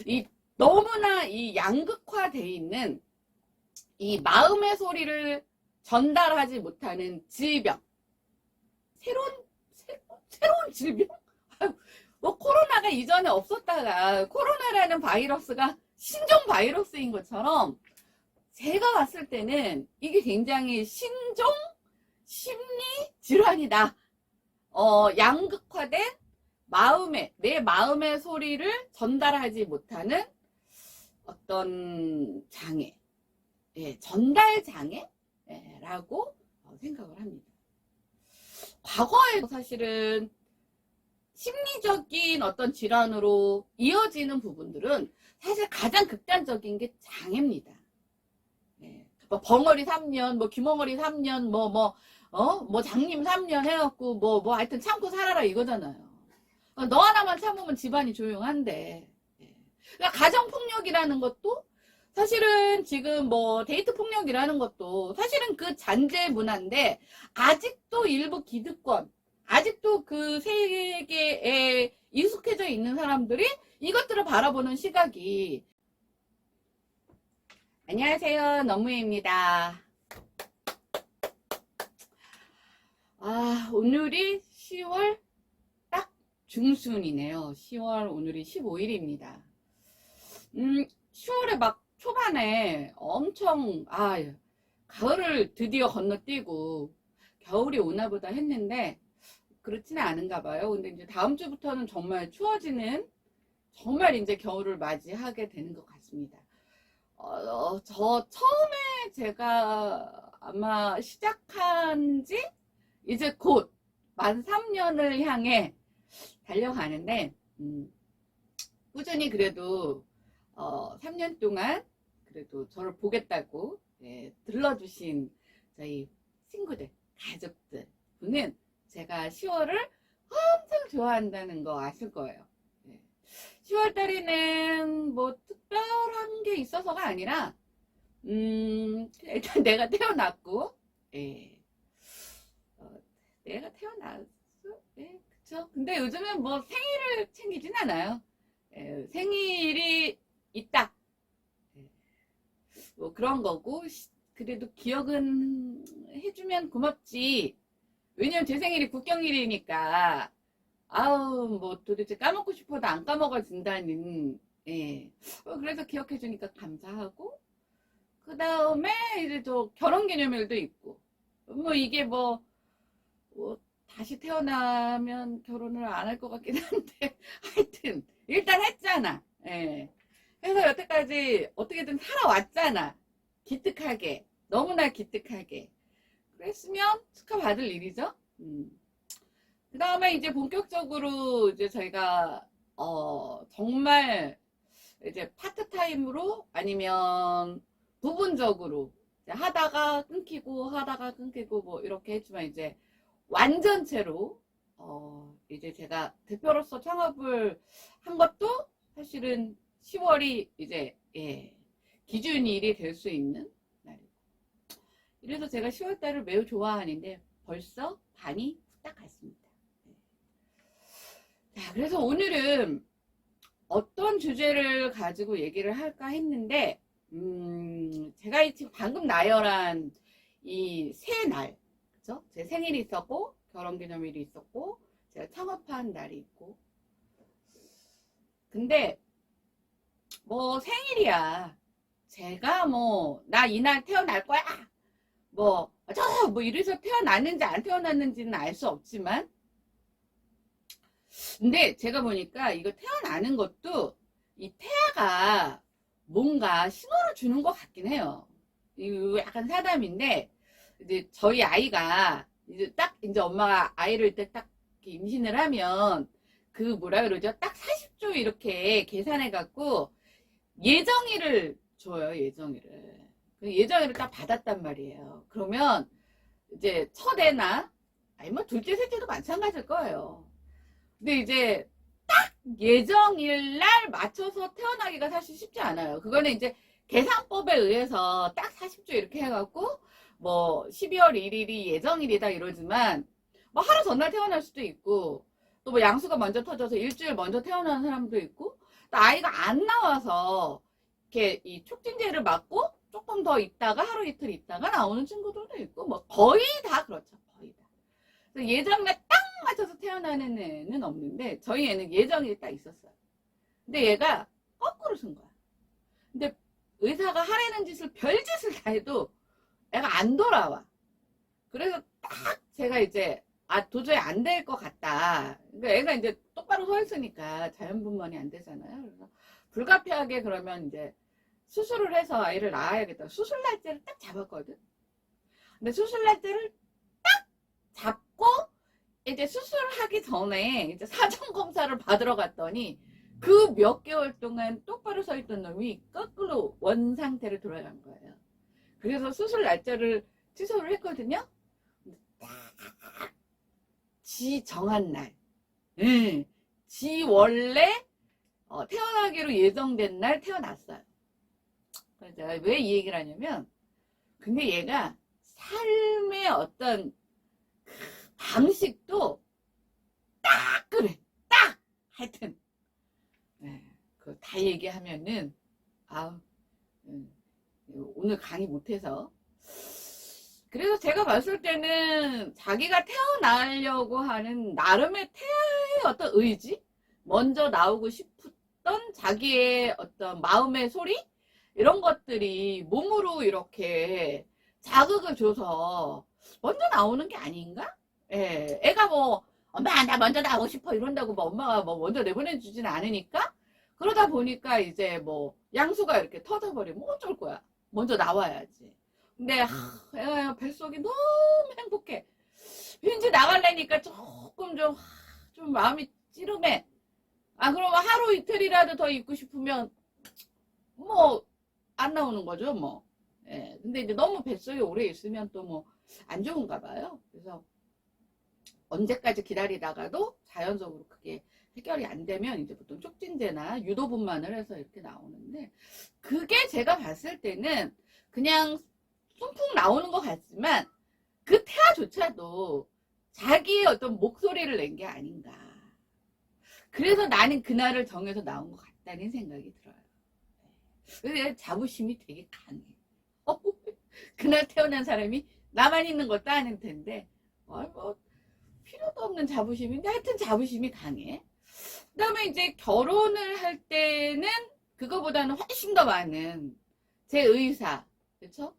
이 너무나 이 양극화돼 있는 이 마음의 소리를 전달하지 못하는 질병. 새로운 질병? 뭐 코로나가 이전에 없었다가 코로나라는 바이러스가 신종 바이러스인 것처럼 제가 봤을 때는 이게 굉장히 신종 심리 질환이다. 양극화된 내 마음의 소리를 전달하지 못하는 어떤 장애, 전달 장애라고 생각을 합니다. 과거에도 사실은 심리적인 어떤 질환으로 이어지는 부분들은 사실 가장 극단적인 게 장애입니다. 뭐 벙어리 3년, 뭐 귀멍어리 3년, 뭐 장님 3년 해갖고 하여튼 참고 살아라 이거잖아요. 너 하나만 참으면 집안이 조용한데. 그러니까 가정폭력이라는 것도 사실은 지금 뭐 데이트 폭력이라는 것도 사실은 그 잔재 문화인데 아직도 일부 기득권, 아직도 그 세계에 익숙해져 있는 사람들이 이것들을 바라보는 시각이. 안녕하세요, 너무입니다. 오늘이 10월 딱 중순이네요. 10월 오늘이 15일입니다. 10월에 막 초반에 엄청 가을을 드디어 건너뛰고 겨울이 오나 보다 했는데 그렇지는 않은가 봐요. 근데 이제 다음 주부터는 정말 추워지는, 정말 이제 겨울을 맞이하게 되는 것 같습니다. 저 처음에 제가 아마 시작한 지 이제 곧 만 3년을 향해 달려가는데 꾸준히 그래도 3년 동안 그래도 저를 보겠다고 들러주신 저희 친구들, 가족들 분은 제가 10월을 엄청 좋아한다는 거 아실 거예요. 10월 달에는 뭐 특별한 게 있어서가 아니라 일단 내가 태어났고, 내가 태어났어, 그쵸? 근데 요즘은 뭐 생일을 챙기진 않아요. 생일이 있다, 뭐 그런 거고, 그래도 기억은 해주면 고맙지. 왜냐면 제 생일이 국경일이니까 뭐 도대체 까먹고 싶어도 안 까먹어진다는, 그래서 기억해주니까 감사하고, 그 다음에 이제 또 결혼기념일도 있고, 뭐 이게 뭐 다시 태어나면 결혼을 안 할 것 같긴 한데 하여튼 일단 했잖아. 그래서 여태까지 어떻게든 살아왔잖아. 기특하게, 너무나 기특하게. 그랬으면 축하받을 일이죠. 그 다음에 이제 본격적으로 이제 저희가 정말 이제 파트타임으로 아니면 부분적으로 하다가 끊기고 뭐 이렇게 했지만 이제 완전체로 이제 제가 대표로서 창업을 한 것도 사실은 10월이 이제 기준일이 될 수 있는 날이고, 이래서 제가 10월달을 매우 좋아하는데 벌써 반이 후딱 갔습니다. 자, 그래서 오늘은 어떤 주제를 가지고 얘기를 할까 했는데, 제가 지금 방금 나열한 이 세 날, 그죠? 제 생일이 있었고, 결혼기념일이 있었고, 제가 창업한 날이 있고. 근데, 뭐 생일이야. 제가 나 이날 태어날 거야. 뭐 이래서 태어났는지 안 태어났는지는 알 수 없지만, 근데 제가 보니까 이거 태어나는 것도 이 태아가 뭔가 신호를 주는 것 같긴 해요. 이거 약간 사담인데, 이제 저희 아이가 이제 엄마가 아이를 딱 임신을 하면 그 뭐라 그러죠? 딱 40주 이렇게 계산해 갖고 예정일을 줘요. 예정일을 딱 받았단 말이에요. 그러면 이제 첫 애나 아니면 둘째, 셋째도 마찬가지일 거예요. 근데 이제 딱 예정일 날 맞춰서 태어나기가 사실 쉽지 않아요. 그거는 이제 계산법에 의해서 딱 40주 이렇게 해갖고 뭐 12월 1일이 예정일이다 이러지만 뭐 하루 전날 태어날 수도 있고, 또 뭐 양수가 먼저 터져서 일주일 먼저 태어나는 사람도 있고, 또 아이가 안 나와서 이렇게 이 촉진제를 맞고 조금 더 있다가 하루 이틀 있다가 나오는 친구들도 있고 뭐 거의 다 그렇죠. 거의 다. 그래서 예정에 딱 맞춰서 태어나는 애는 없는데 저희 애는 예정이 딱 있었어요. 근데 얘가 거꾸로 쓴 거야. 근데 의사가 하라는 짓을 별짓을 다 해도 애가 안 돌아와. 그래서 딱 제가 이제 도저히 안 될 것 같다. 그러니까 애가 이제 똑바로 서 있으니까 자연분만이 안 되잖아요. 그래서 불가피하게 그러면 이제 수술을 해서 아이를 낳아야겠다. 수술 날짜를 딱 잡았거든. 근데 수술 날짜를 딱 잡고 이제 수술하기 전에 이제 사전 검사를 받으러 갔더니 그 몇 개월 동안 똑바로 서 있던 놈이 거꾸로 원 상태로 돌아간 거예요. 그래서 수술 날짜를 취소를 했거든요. 딱 지 정한 날, 지 원래 태어나기로 예정된 날 태어났어요. 그래서 제가 왜 이 얘기를 하냐면, 근데 얘가 삶의 어떤 방식도 딱 그래, 딱 하여튼 그거 다 얘기하면은 오늘 강의 못해서. 그래서 제가 봤을 때는 자기가 태어나려고 하는 나름의 태아의 어떤 의지, 먼저 나오고 싶었던 자기의 어떤 마음의 소리, 이런 것들이 몸으로 이렇게 자극을 줘서 먼저 나오는 게 아닌가? 예, 애가 뭐 엄마 나 먼저 나오고 싶어 이런다고 뭐 엄마가 뭐 먼저 내보내주지는 않으니까, 그러다 보니까 이제 뭐 양수가 이렇게 터져버리면 어쩔 거야. 먼저 나와야지. 근데 애가 뱃속이 너무 행복해. 왠지 나가려니까 조금 좀 마음이 찌름해. 그러면 하루 이틀이라도 더 있고 싶으면 뭐 안 나오는 거죠 뭐. 예, 근데 이제 너무 뱃속에 오래 있으면 또 뭐 안 좋은가 봐요. 그래서 언제까지 기다리다가도 자연적으로 그게 해결이 안 되면 이제 보통 촉진제나 유도분만을 해서 이렇게 나오는데, 그게 제가 봤을 때는 그냥 숭풍 나오는 것 같지만 그 태아조차도 자기의 어떤 목소리를 낸 게 아닌가. 그래서 나는 그날을 정해서 나온 것 같다는 생각이 들어요. 그래서 자부심이 되게 강해. 그날 태어난 사람이 나만 있는 것도 아닐 텐데 뭐 필요도 없는 자부심인데 하여튼 자부심이 강해. 그 다음에 이제 결혼을 할 때는 그거보다는 훨씬 더 많은 제 의사, 그렇죠?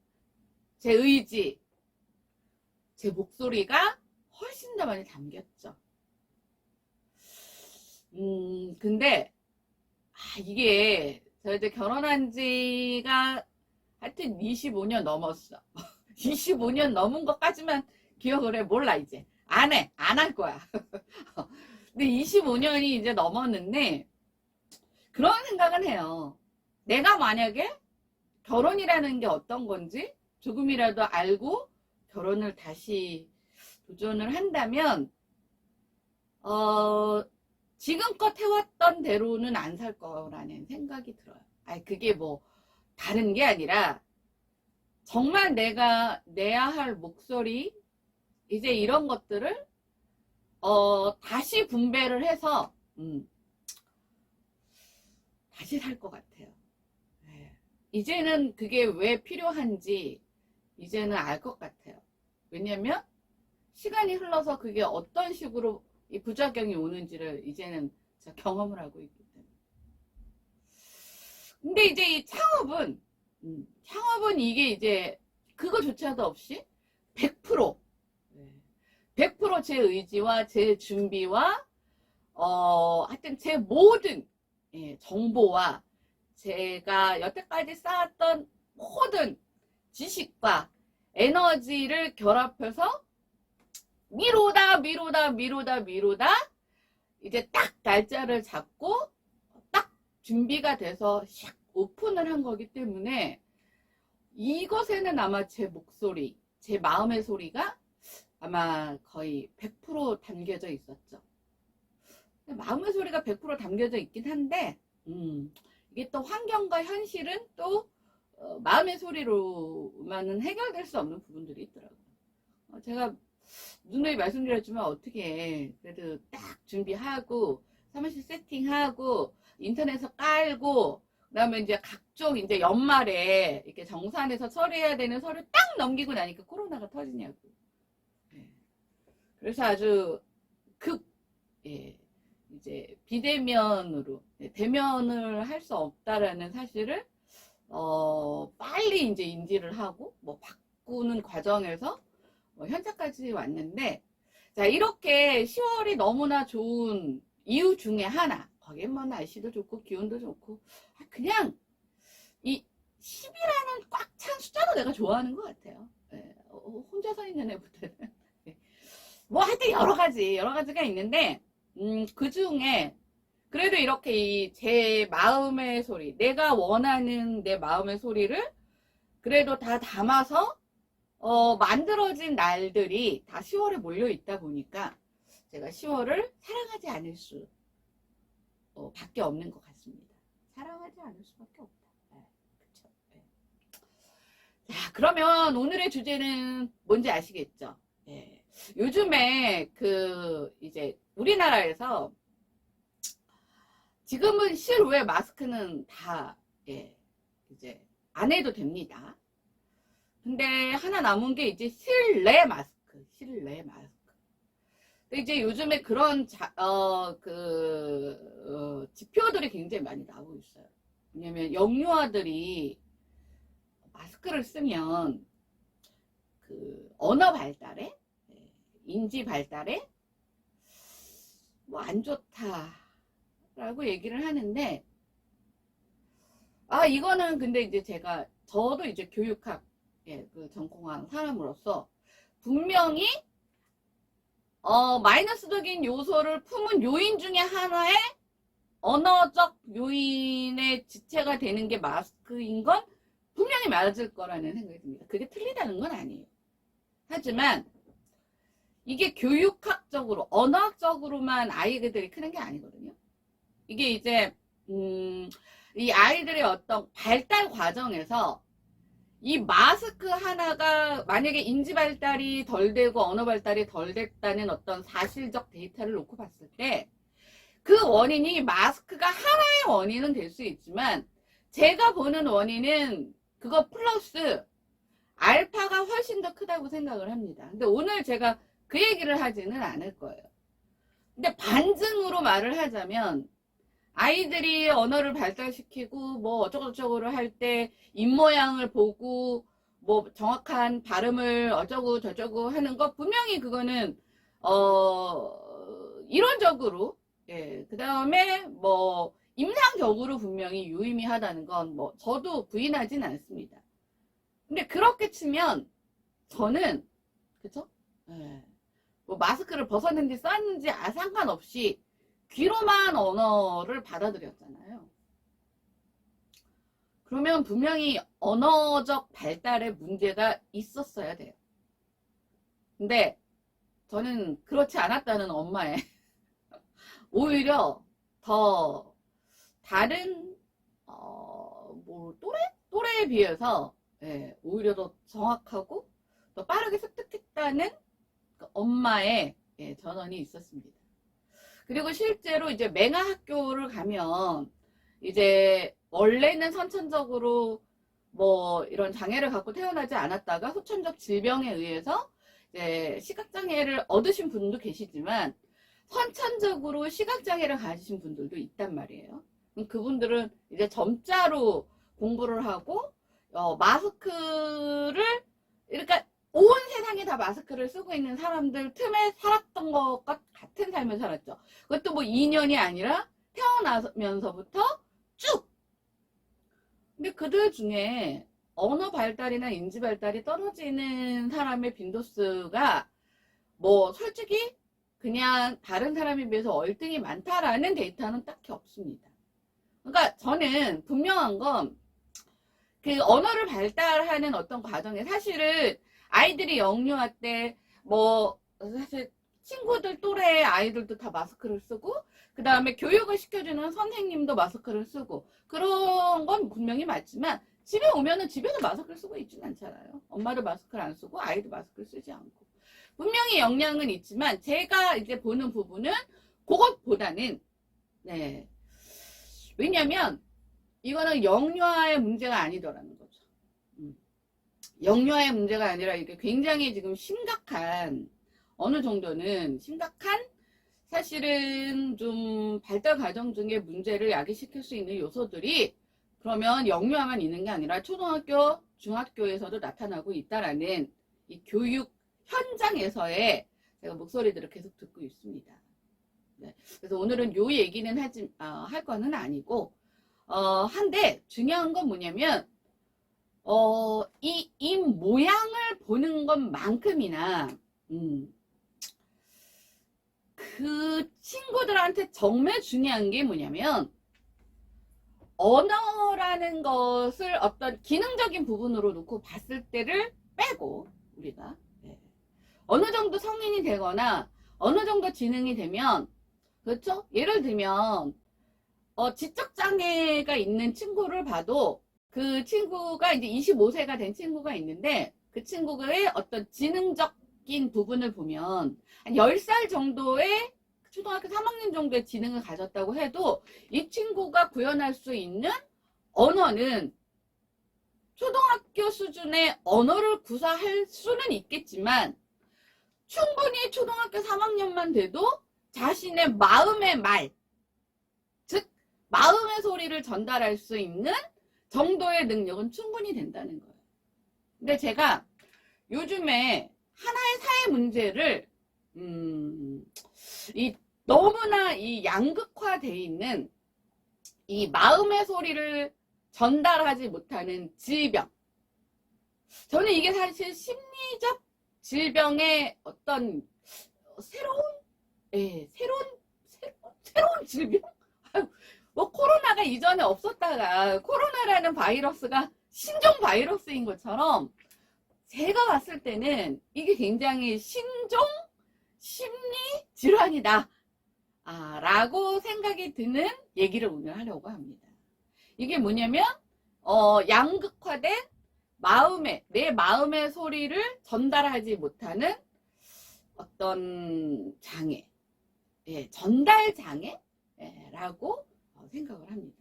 제 의지, 제 목소리가 훨씬 더 많이 담겼죠. 근데 이게 저 이제 결혼한 지가 하여튼 25년 넘었어. 25년 넘은 것까지만 기억을 해. 몰라 이제. 안 해. 안 할 거야. 근데 25년이 이제 넘었는데 그런 생각은 해요. 내가 만약에 결혼이라는 게 어떤 건지 조금이라도 알고 결혼을 다시 도전을 한다면 지금껏 해왔던 대로는 안 살 거라는 생각이 들어요. 그게 뭐 다른 게 아니라 정말 내가 내야 할 목소리, 이제 이런 것들을 다시 분배를 해서 다시 살 것 같아요. 이제는 그게 왜 필요한지 이제는 알 것 같아요. 왜냐면 시간이 흘러서 그게 어떤 식으로 이 부작용이 오는지를 이제는 제가 경험을 하고 있기 때문에. 근데 이제 이 창업은 이게 이제 그거조차도 없이 100% 제 의지와 제 준비와 하여튼 제 모든 정보와 제가 여태까지 쌓았던 모든 지식과 에너지를 결합해서 미루다 이제 딱 날짜를 잡고 딱 준비가 돼서 샥 오픈을 한 거기 때문에 이것에는 아마 제 목소리, 제 마음의 소리가 아마 거의 100% 담겨져 있었죠. 마음의 소리가 100% 담겨져 있긴 한데 이게 또 환경과 현실은 또 마음의 소리로만은 해결될 수 없는 부분들이 있더라고요. 제가 누누이 말씀드렸지만 어떻게 그래도 딱 준비하고 사무실 세팅하고 인터넷에서 깔고, 그다음에 이제 각종 이제 연말에 이렇게 정산해서 처리해야 되는 서류 딱 넘기고 나니까 코로나가 터지냐고. 예. 그래서 아주 예, 이제 비대면으로 대면을 할 수 없다라는 사실을 빨리 이제 인지를 하고 뭐 바꾸는 과정에서 현재까지 왔는데, 자, 이렇게 10월이 너무나 좋은 이유 중에 하나, 거기에 뭐 날씨도 좋고 기온도 좋고 그냥 이 10이라는 꽉 찬 숫자도 내가 좋아하는 것 같아요. 예, 혼자 서 있는 애보다는 뭐 하여튼 여러 가지가 있는데, 그 중에 그래도 이렇게 제 마음의 소리, 내가 원하는 내 마음의 소리를 그래도 다 담아서 만들어진 날들이 다 10월에 몰려 있다 보니까 제가 10월을 사랑하지 않을 수 밖에 없는 것 같습니다. 사랑하지 않을 수밖에 없다. 네, 그쵸? 네. 자, 그러면 오늘의 주제는 뭔지 아시겠죠? 네. 요즘에 이제 우리나라에서 지금은 실외 마스크는 다 이제 안 해도 됩니다. 근데 하나 남은 게 이제 실내 마스크. 근데 이제 요즘에 그런 지표들이 굉장히 많이 나오고 있어요. 왜냐면 영유아들이 마스크를 쓰면 언어 발달에, 인지 발달에 뭐 안 좋다라고 얘기를 하는데, 이거는 근데 이제 저도 이제 교육학 전공한 사람으로서 분명히 마이너스적인 요소를 품은 요인 중에 하나의 언어적 요인의 지체가 되는 게 마스크인 건 분명히 맞을 거라는 생각이 듭니다. 그게 틀리다는 건 아니에요. 하지만 이게 교육학적으로, 언어학적으로만 아이들이 크는 게 아니거든요. 이게 이제 이 아이들의 어떤 발달 과정에서 이 마스크 하나가 만약에 인지 발달이 덜 되고 언어 발달이 덜 됐다는 어떤 사실적 데이터를 놓고 봤을 때 그 원인이 마스크가 하나의 원인은 될 수 있지만, 제가 보는 원인은 그거 플러스 알파가 훨씬 더 크다고 생각을 합니다. 근데 오늘 제가 그 얘기를 하지는 않을 거예요. 근데 반증으로 말을 하자면, 아이들이 언어를 발달시키고 뭐 어쩌고저쩌고를 할 때 입모양을 보고 뭐 정확한 발음을 어쩌고 저쩌고 하는 거 분명히 그거는 이론적으로, 그 다음에 뭐 임상적으로 분명히 유의미하다는 건 뭐 저도 부인하진 않습니다. 근데 그렇게 치면 저는, 그쵸? 뭐 마스크를 벗었는지 썼는지 상관없이 귀로만 언어를 받아들였잖아요. 그러면 분명히 언어적 발달에 문제가 있었어야 돼요. 근데 저는 그렇지 않았다는 엄마의 오히려 더 다른 뭐 또래에 비해서 오히려 더 정확하고 더 빠르게 습득했다는 그 엄마의 전언이 있었습니다. 그리고 실제로 이제 맹아학교를 가면 이제 원래는 선천적으로 뭐 이런 장애를 갖고 태어나지 않았다가 후천적 질병에 의해서 이제 시각장애를 얻으신 분도 계시지만 선천적으로 시각장애를 가지신 분들도 있단 말이에요. 그분들은 이제 점자로 공부를 하고 마스크를, 그러니까 온 세상에 다 마스크를 쓰고 있는 사람들 틈에 살았던 것과 같은 삶을 살았죠. 그것도 뭐 2년이 아니라 태어나면서부터 쭉. 근데 그들 중에 언어 발달이나 인지 발달이 떨어지는 사람의 빈도수가 뭐 솔직히 그냥 다른 사람에 비해서 월등히 많다라는 데이터는 딱히 없습니다. 그러니까 저는 분명한 건 그 언어를 발달하는 어떤 과정에 사실은 아이들이 영유아 때 뭐 사실 친구들 또래 아이들도 다 마스크를 쓰고 그 다음에 교육을 시켜주는 선생님도 마스크를 쓰고 그런 건 분명히 맞지만 집에 오면은 집에서 마스크를 쓰고 있지는 않잖아요. 엄마도 마스크를 안 쓰고 아이도 마스크를 쓰지 않고 분명히 영향은 있지만 제가 이제 보는 부분은 그것보다는 왜냐면 이거는 영유아의 문제가 아니더라는 거죠. 영유아의 문제가 아니라 이게 굉장히 지금 심각한, 어느 정도는 심각한, 사실은 좀 발달 과정 중에 문제를 야기시킬 수 있는 요소들이 그러면 영유아만 있는 게 아니라 초등학교, 중학교에서도 나타나고 있다라는 이 교육 현장에서의 제가 목소리들을 계속 듣고 있습니다. 네. 그래서 오늘은 요 얘기는 할 거는 아니고, 한데 중요한 건 뭐냐면, 이 입 모양을 보는 것만큼이나, 그 친구들한테 정말 중요한 게 뭐냐면, 언어라는 것을 어떤 기능적인 부분으로 놓고 봤을 때를 빼고, 우리가 어느 정도 성인이 되거나 어느 정도 지능이 되면, 그렇죠? 예를 들면 지적장애가 있는 친구를 봐도 그 친구가 이제 25세가 된 친구가 있는데, 그 친구의 어떤 지능적인 부분을 보면 한 10살 정도의 초등학교 3학년 정도의 지능을 가졌다고 해도 이 친구가 구현할 수 있는 언어는 초등학교 수준의 언어를 구사할 수는 있겠지만, 충분히 초등학교 3학년만 돼도 자신의 마음의 말, 즉 마음의 소리를 전달할 수 있는 정도의 능력은 충분히 된다는 거예요. 근데 제가 요즘에 하나의 사회 문제를 너무나 이 양극화되어 있는 이 마음의 소리를 전달하지 못하는 질병. 저는 이게 사실 심리적 질병의 어떤 새로운 질병? 뭐 코로나가 이전에 없었다가 코로나라는 바이러스가 신종 바이러스인 것처럼 제가 봤을 때는 이게 굉장히 신종 심리 질환이다 라고 생각이 드는 얘기를 오늘 하려고 합니다. 이게 뭐냐면 양극화된 내 마음의 소리를 전달하지 못하는 어떤 장애, 전달 장애라고 생각을 합니다.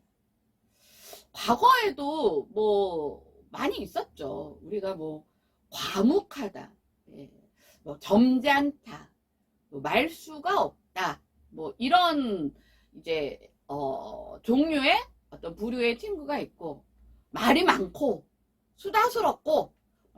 과거에도 뭐 많이 있었죠. 우리가 뭐 과묵하다, 뭐 점잖다, 뭐 말수가 없다, 뭐 이런 이제 종류의 어떤 부류의 친구가 있고, 말이 많고 수다스럽고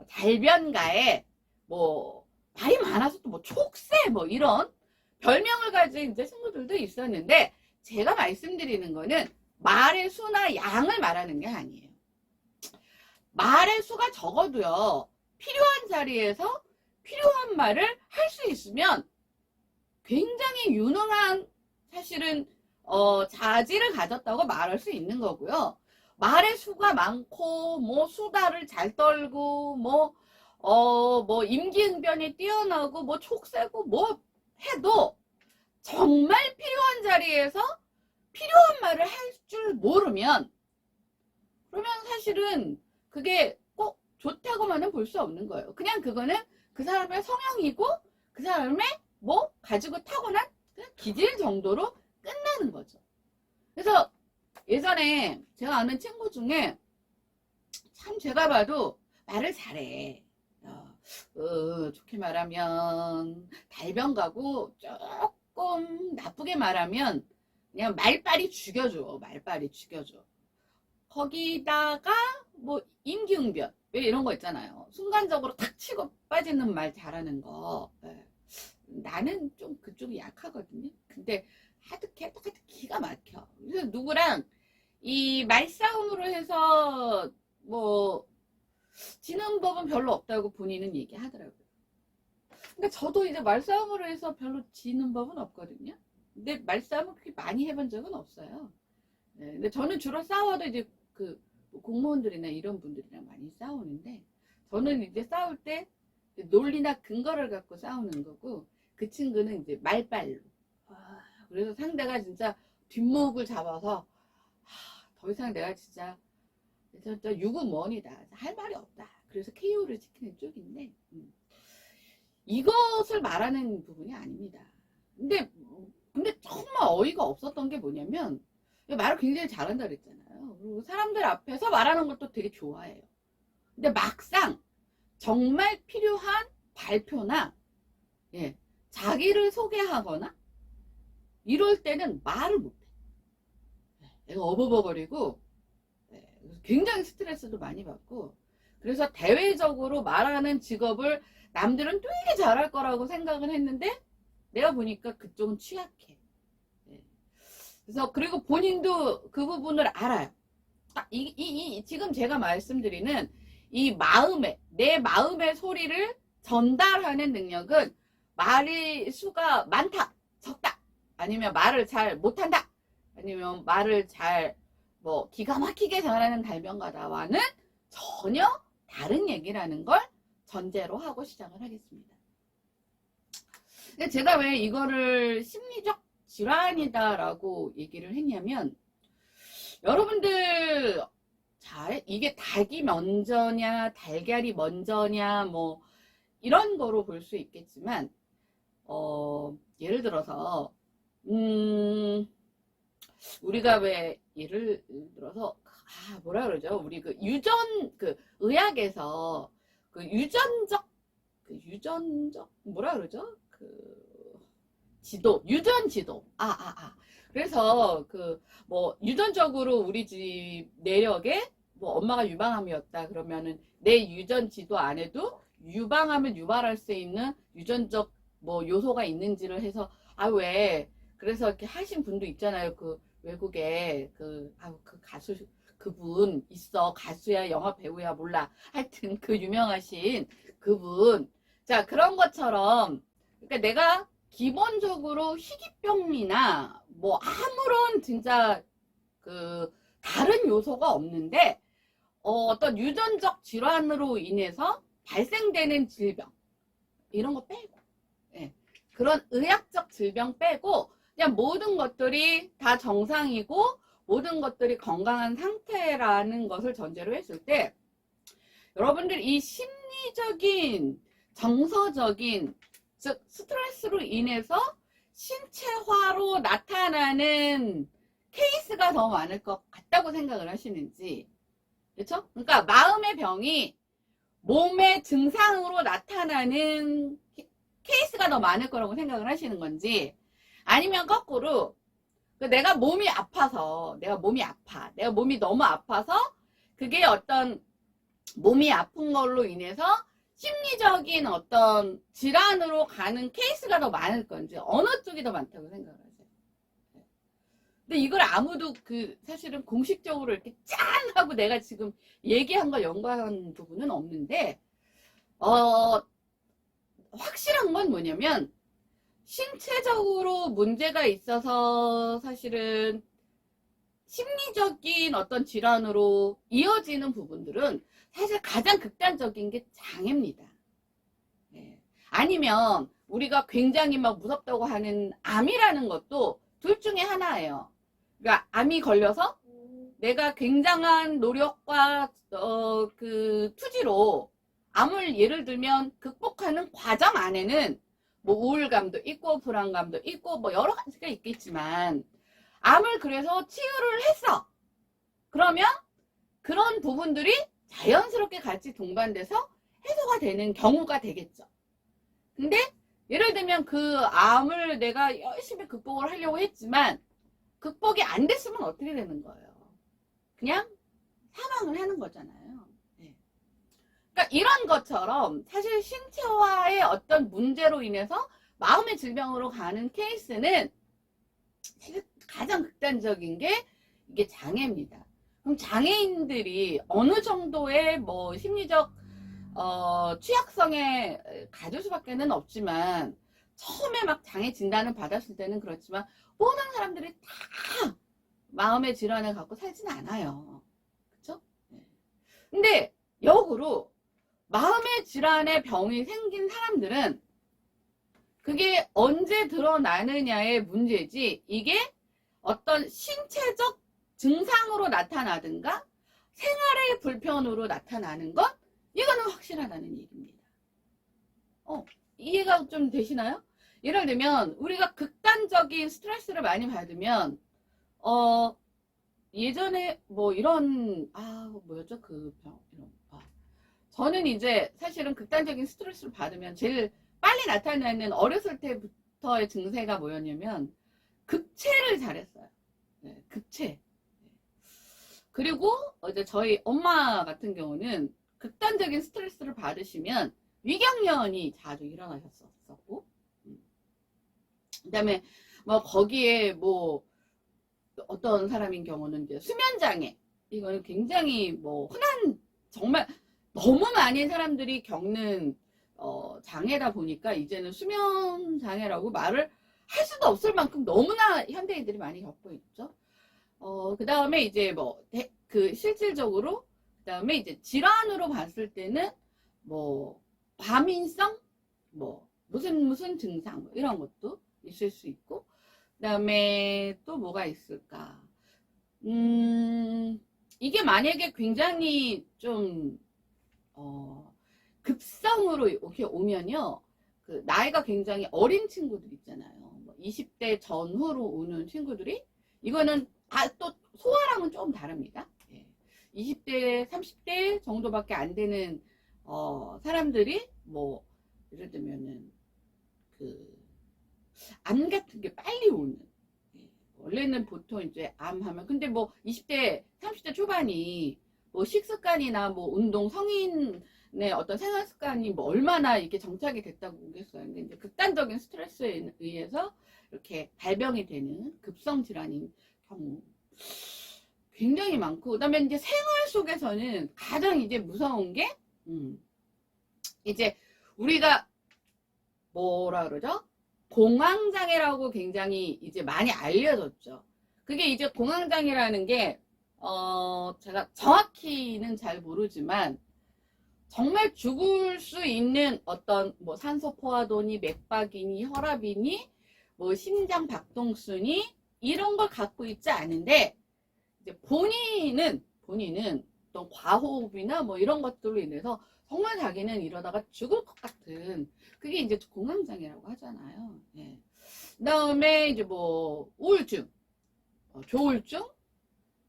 달변가에 뭐 말이 많아서 또 뭐 촉새 뭐 이런 별명을 가진 이제 친구들도 있었는데, 제가 말씀드리는 거는 말의 수나 양을 말하는 게 아니에요. 말의 수가 적어도요, 필요한 자리에서 필요한 말을 할 수 있으면 굉장히 유능한, 사실은 자질을 가졌다고 말할 수 있는 거고요. 말의 수가 많고 뭐 수다를 잘 떨고 뭐 임기응변이 뛰어나고 뭐 촉새고 뭐 해도 정말 필요한 자리에서 필요한 말을 할 줄 모르면, 그러면 사실은 그게 꼭 좋다고만은 볼 수 없는 거예요. 그냥 그거는 그 사람의 성향이고 그 사람의 뭐 가지고 타고난 기질 정도로 끝나는 거죠. 그래서 예전에 제가 아는 친구 중에 참 제가 봐도 말을 잘해. 좋게 말하면 달변가고, 조금 나쁘게 말하면 그냥 말빨이 죽여줘. 말빨이 죽여줘. 거기다가 뭐 임기응변 이런 거 있잖아요. 순간적으로 탁 치고 빠지는 말 잘하는 거. 나는 좀 그쪽이 약하거든요. 근데 하도 기가 막혀. 그래서 누구랑 이 말싸움으로 해서 뭐 지는 법은 별로 없다고 본인은 얘기하더라고요. 근데 저도 이제 말싸움으로 해서 별로 지는 법은 없거든요. 근데 말싸움을 그렇게 많이 해본 적은 없어요. 근데 저는 주로 싸워도 이제 그 공무원들이나 이런 분들이랑 많이 싸우는데, 저는 이제 싸울 때 논리나 근거를 갖고 싸우는 거고, 그 친구는 이제 말빨로. 그래서 상대가 진짜 뒷목을 잡아서 더 이상 내가 진짜 유구무원이다, 할 말이 없다, 그래서 KO를 시키는 쪽인데, 이것을 말하는 부분이 아닙니다. 근데 정말 어이가 없었던 게 뭐냐면, 말을 굉장히 잘한다 그랬잖아요. 그리고 사람들 앞에서 말하는 것도 되게 좋아해요. 근데 막상 정말 필요한 발표나 예, 자기를 소개하거나 이럴 때는 말을 못해. 애가 어버버거리고 굉장히 스트레스도 많이 받고, 그래서 대외적으로 말하는 직업을 남들은 되게 잘할 거라고 생각을 했는데 내가 보니까 그쪽은 취약해. 그래서 그리고 본인도 그 부분을 알아요. 지금 제가 말씀드리는 이 내 마음의 소리를 전달하는 능력은 말이 수가 많다, 적다, 아니면 말을 잘 못한다, 아니면 말을 잘 기가 막히게 잘하는 달변가다와는 전혀 다른 얘기라는 걸 전제로 하고 시작을 하겠습니다. 근데 제가 왜 이거를 심리적 질환이다라고 얘기를 했냐면, 여러분들 이게 닭이 먼저냐 달걀이 먼저냐 뭐 이런 거로 볼 수 있겠지만, 예를 들어서 우리가 왜 예를 들어서 뭐라 그러죠? 우리 그 의학에서 그 유전적 뭐라 그러죠? 유전 지도. 그래서 유전적으로 우리 집 내력에 엄마가 유방암이었다 그러면은 내 유전 지도 안에도 유방암을 유발할 수 있는 유전적 요소가 있는지를 해서 왜 그래서 이렇게 하신 분도 있잖아요. 그 외국에 그 가수 그분 있어. 가수야 영화 배우야 몰라. 하여튼 그 유명하신 그분. 자, 그런 것처럼 그러니까 내가 기본적으로 희귀병이나 아무런 진짜 다른 요소가 없는데 어떤 유전적 질환으로 인해서 발생되는 질병 이런 거 빼고, 예, 그런 의학적 질병 빼고 그냥 모든 것들이 다 정상이고 모든 것들이 건강한 상태라는 것을 전제로 했을 때, 여러분들 이 심리적인 정서적인 즉 스트레스로 인해서 신체화로 나타나는 케이스가 더 많을 것 같다고 생각을 하시는지, 그렇죠? 그러니까 마음의 병이 몸의 증상으로 나타나는 케이스가 더 많을 거라고 생각을 하시는 건지, 아니면 거꾸로 내가 몸이 아파서 내가 몸이 너무 아파서 그게 어떤 몸이 아픈 걸로 인해서 심리적인 어떤 질환으로 가는 케이스가 더 많을 건지, 어느 쪽이 더 많다고 생각을 하세요? 근데 이걸 아무도 사실은 공식적으로 이렇게 짠 하고 내가 지금 얘기한 거 연구한 부분은 없는데, 확실한 건 뭐냐면 신체적으로 문제가 있어서 사실은 심리적인 어떤 질환으로 이어지는 부분들은 사실 가장 극단적인 게 장애입니다. 네. 아니면 우리가 굉장히 무섭다고 하는 암이라는 것도 둘 중에 하나예요. 그러니까 암이 걸려서 내가 굉장한 노력과 투지로 암을 예를 들면 극복하는 과정 안에는 우울감도 있고 불안감도 있고 여러 가지가 있겠지만, 암을 그래서 치유를 했어. 그러면 그런 부분들이 자연스럽게 같이 동반돼서 해소가 되는 경우가 되겠죠. 근데 예를 들면 그 암을 내가 열심히 극복을 하려고 했지만 극복이 안 됐으면 어떻게 되는 거예요? 그냥 사망을 하는 거잖아요. 네. 그러니까 이런 것처럼 사실 신체화의 어떤 문제로 인해서 마음의 질병으로 가는 케이스는 가장 극단적인 게 이게 장애입니다. 그럼 장애인들이 어느 정도의 심리적 취약성에 가질 수밖에는 없지만, 처음에 장애 진단을 받았을 때는 그렇지만 모든 사람들이 다 마음의 질환을 갖고 살진 않아요. 그쵸? 네. 근데 역으로 마음의 질환의 병이 생긴 사람들은 그게 언제 드러나느냐의 문제지, 이게 어떤 신체적 증상으로 나타나든가 생활의 불편으로 나타나는 것, 이거는 확실하다는 얘기입니다. 이해가 좀 되시나요? 예를 들면 우리가 극단적인 스트레스를 많이 받으면 예전에 뭐 이런, 뭐였죠? 그 병, 이런, 저는 이제 사실은 극단적인 스트레스를 받으면 제일 빨리 나타나는 어렸을 때부터의 증세가 뭐였냐면 급체를 잘했어요. 네, 급체. 그리고 이제 저희 엄마 같은 경우는 극단적인 스트레스를 받으시면 위경련이 자주 일어나셨었고, 그다음에 뭐 거기에 뭐 어떤 사람인 경우는 이제 수면장애, 이거는 굉장히 뭐 흔한, 정말 너무 많은 사람들이 겪는 장애다 보니까 이제는 수면장애라고 말을 할 수도 없을 만큼 너무나 현대인들이 많이 겪고 있죠. 그 다음에 이제 뭐 그 실질적으로 그 다음에 이제 질환으로 봤을 때는 뭐 과민성 뭐 무슨 증상 뭐 이런 것도 있을 수 있고, 그 다음에 또 뭐가 있을까? 이게 만약에 굉장히 좀 급성으로 이렇게 오면요, 그 나이가 굉장히 어린 친구들 있잖아요. 뭐 20대 전후로 오는 친구들이, 이거는 또 소아랑은 조금 다릅니다. 20대, 30대 정도밖에 안 되는 사람들이 뭐 예를 들면은 그 암 같은 게 빨리 오는, 원래는 보통 이제 암 하면, 근데 뭐 20대, 30대 초반이 뭐 식습관이나 뭐 운동, 성인의 어떤 생활 습관이 뭐 얼마나 이렇게 정착이 됐다고 보겠어요. 근데 이제 극단적인 스트레스에 의해서 이렇게 발병이 되는 급성 질환인 경우 굉장히 많고, 그다음에 이제 생활 속에서는 가장 이제 무서운 게 이제 우리가 뭐라 그러죠? 공황장애라고 굉장히 이제 많이 알려졌죠. 그게 이제 공황장애라는 게 제가 정확히는 잘 모르지만 정말 죽을 수 있는 어떤 뭐 산소 포화도니 맥박이니 혈압이니 뭐 심장 박동수니 이런 걸 갖고 있지 않은데, 이제 본인은 어떤 과호흡이나 뭐 이런 것들로 인해서 정말 자기는 이러다가 죽을 것 같은, 그게 이제 공황장애라고 하잖아요. 네. 그다음에 이제 뭐 우울증, 조울증,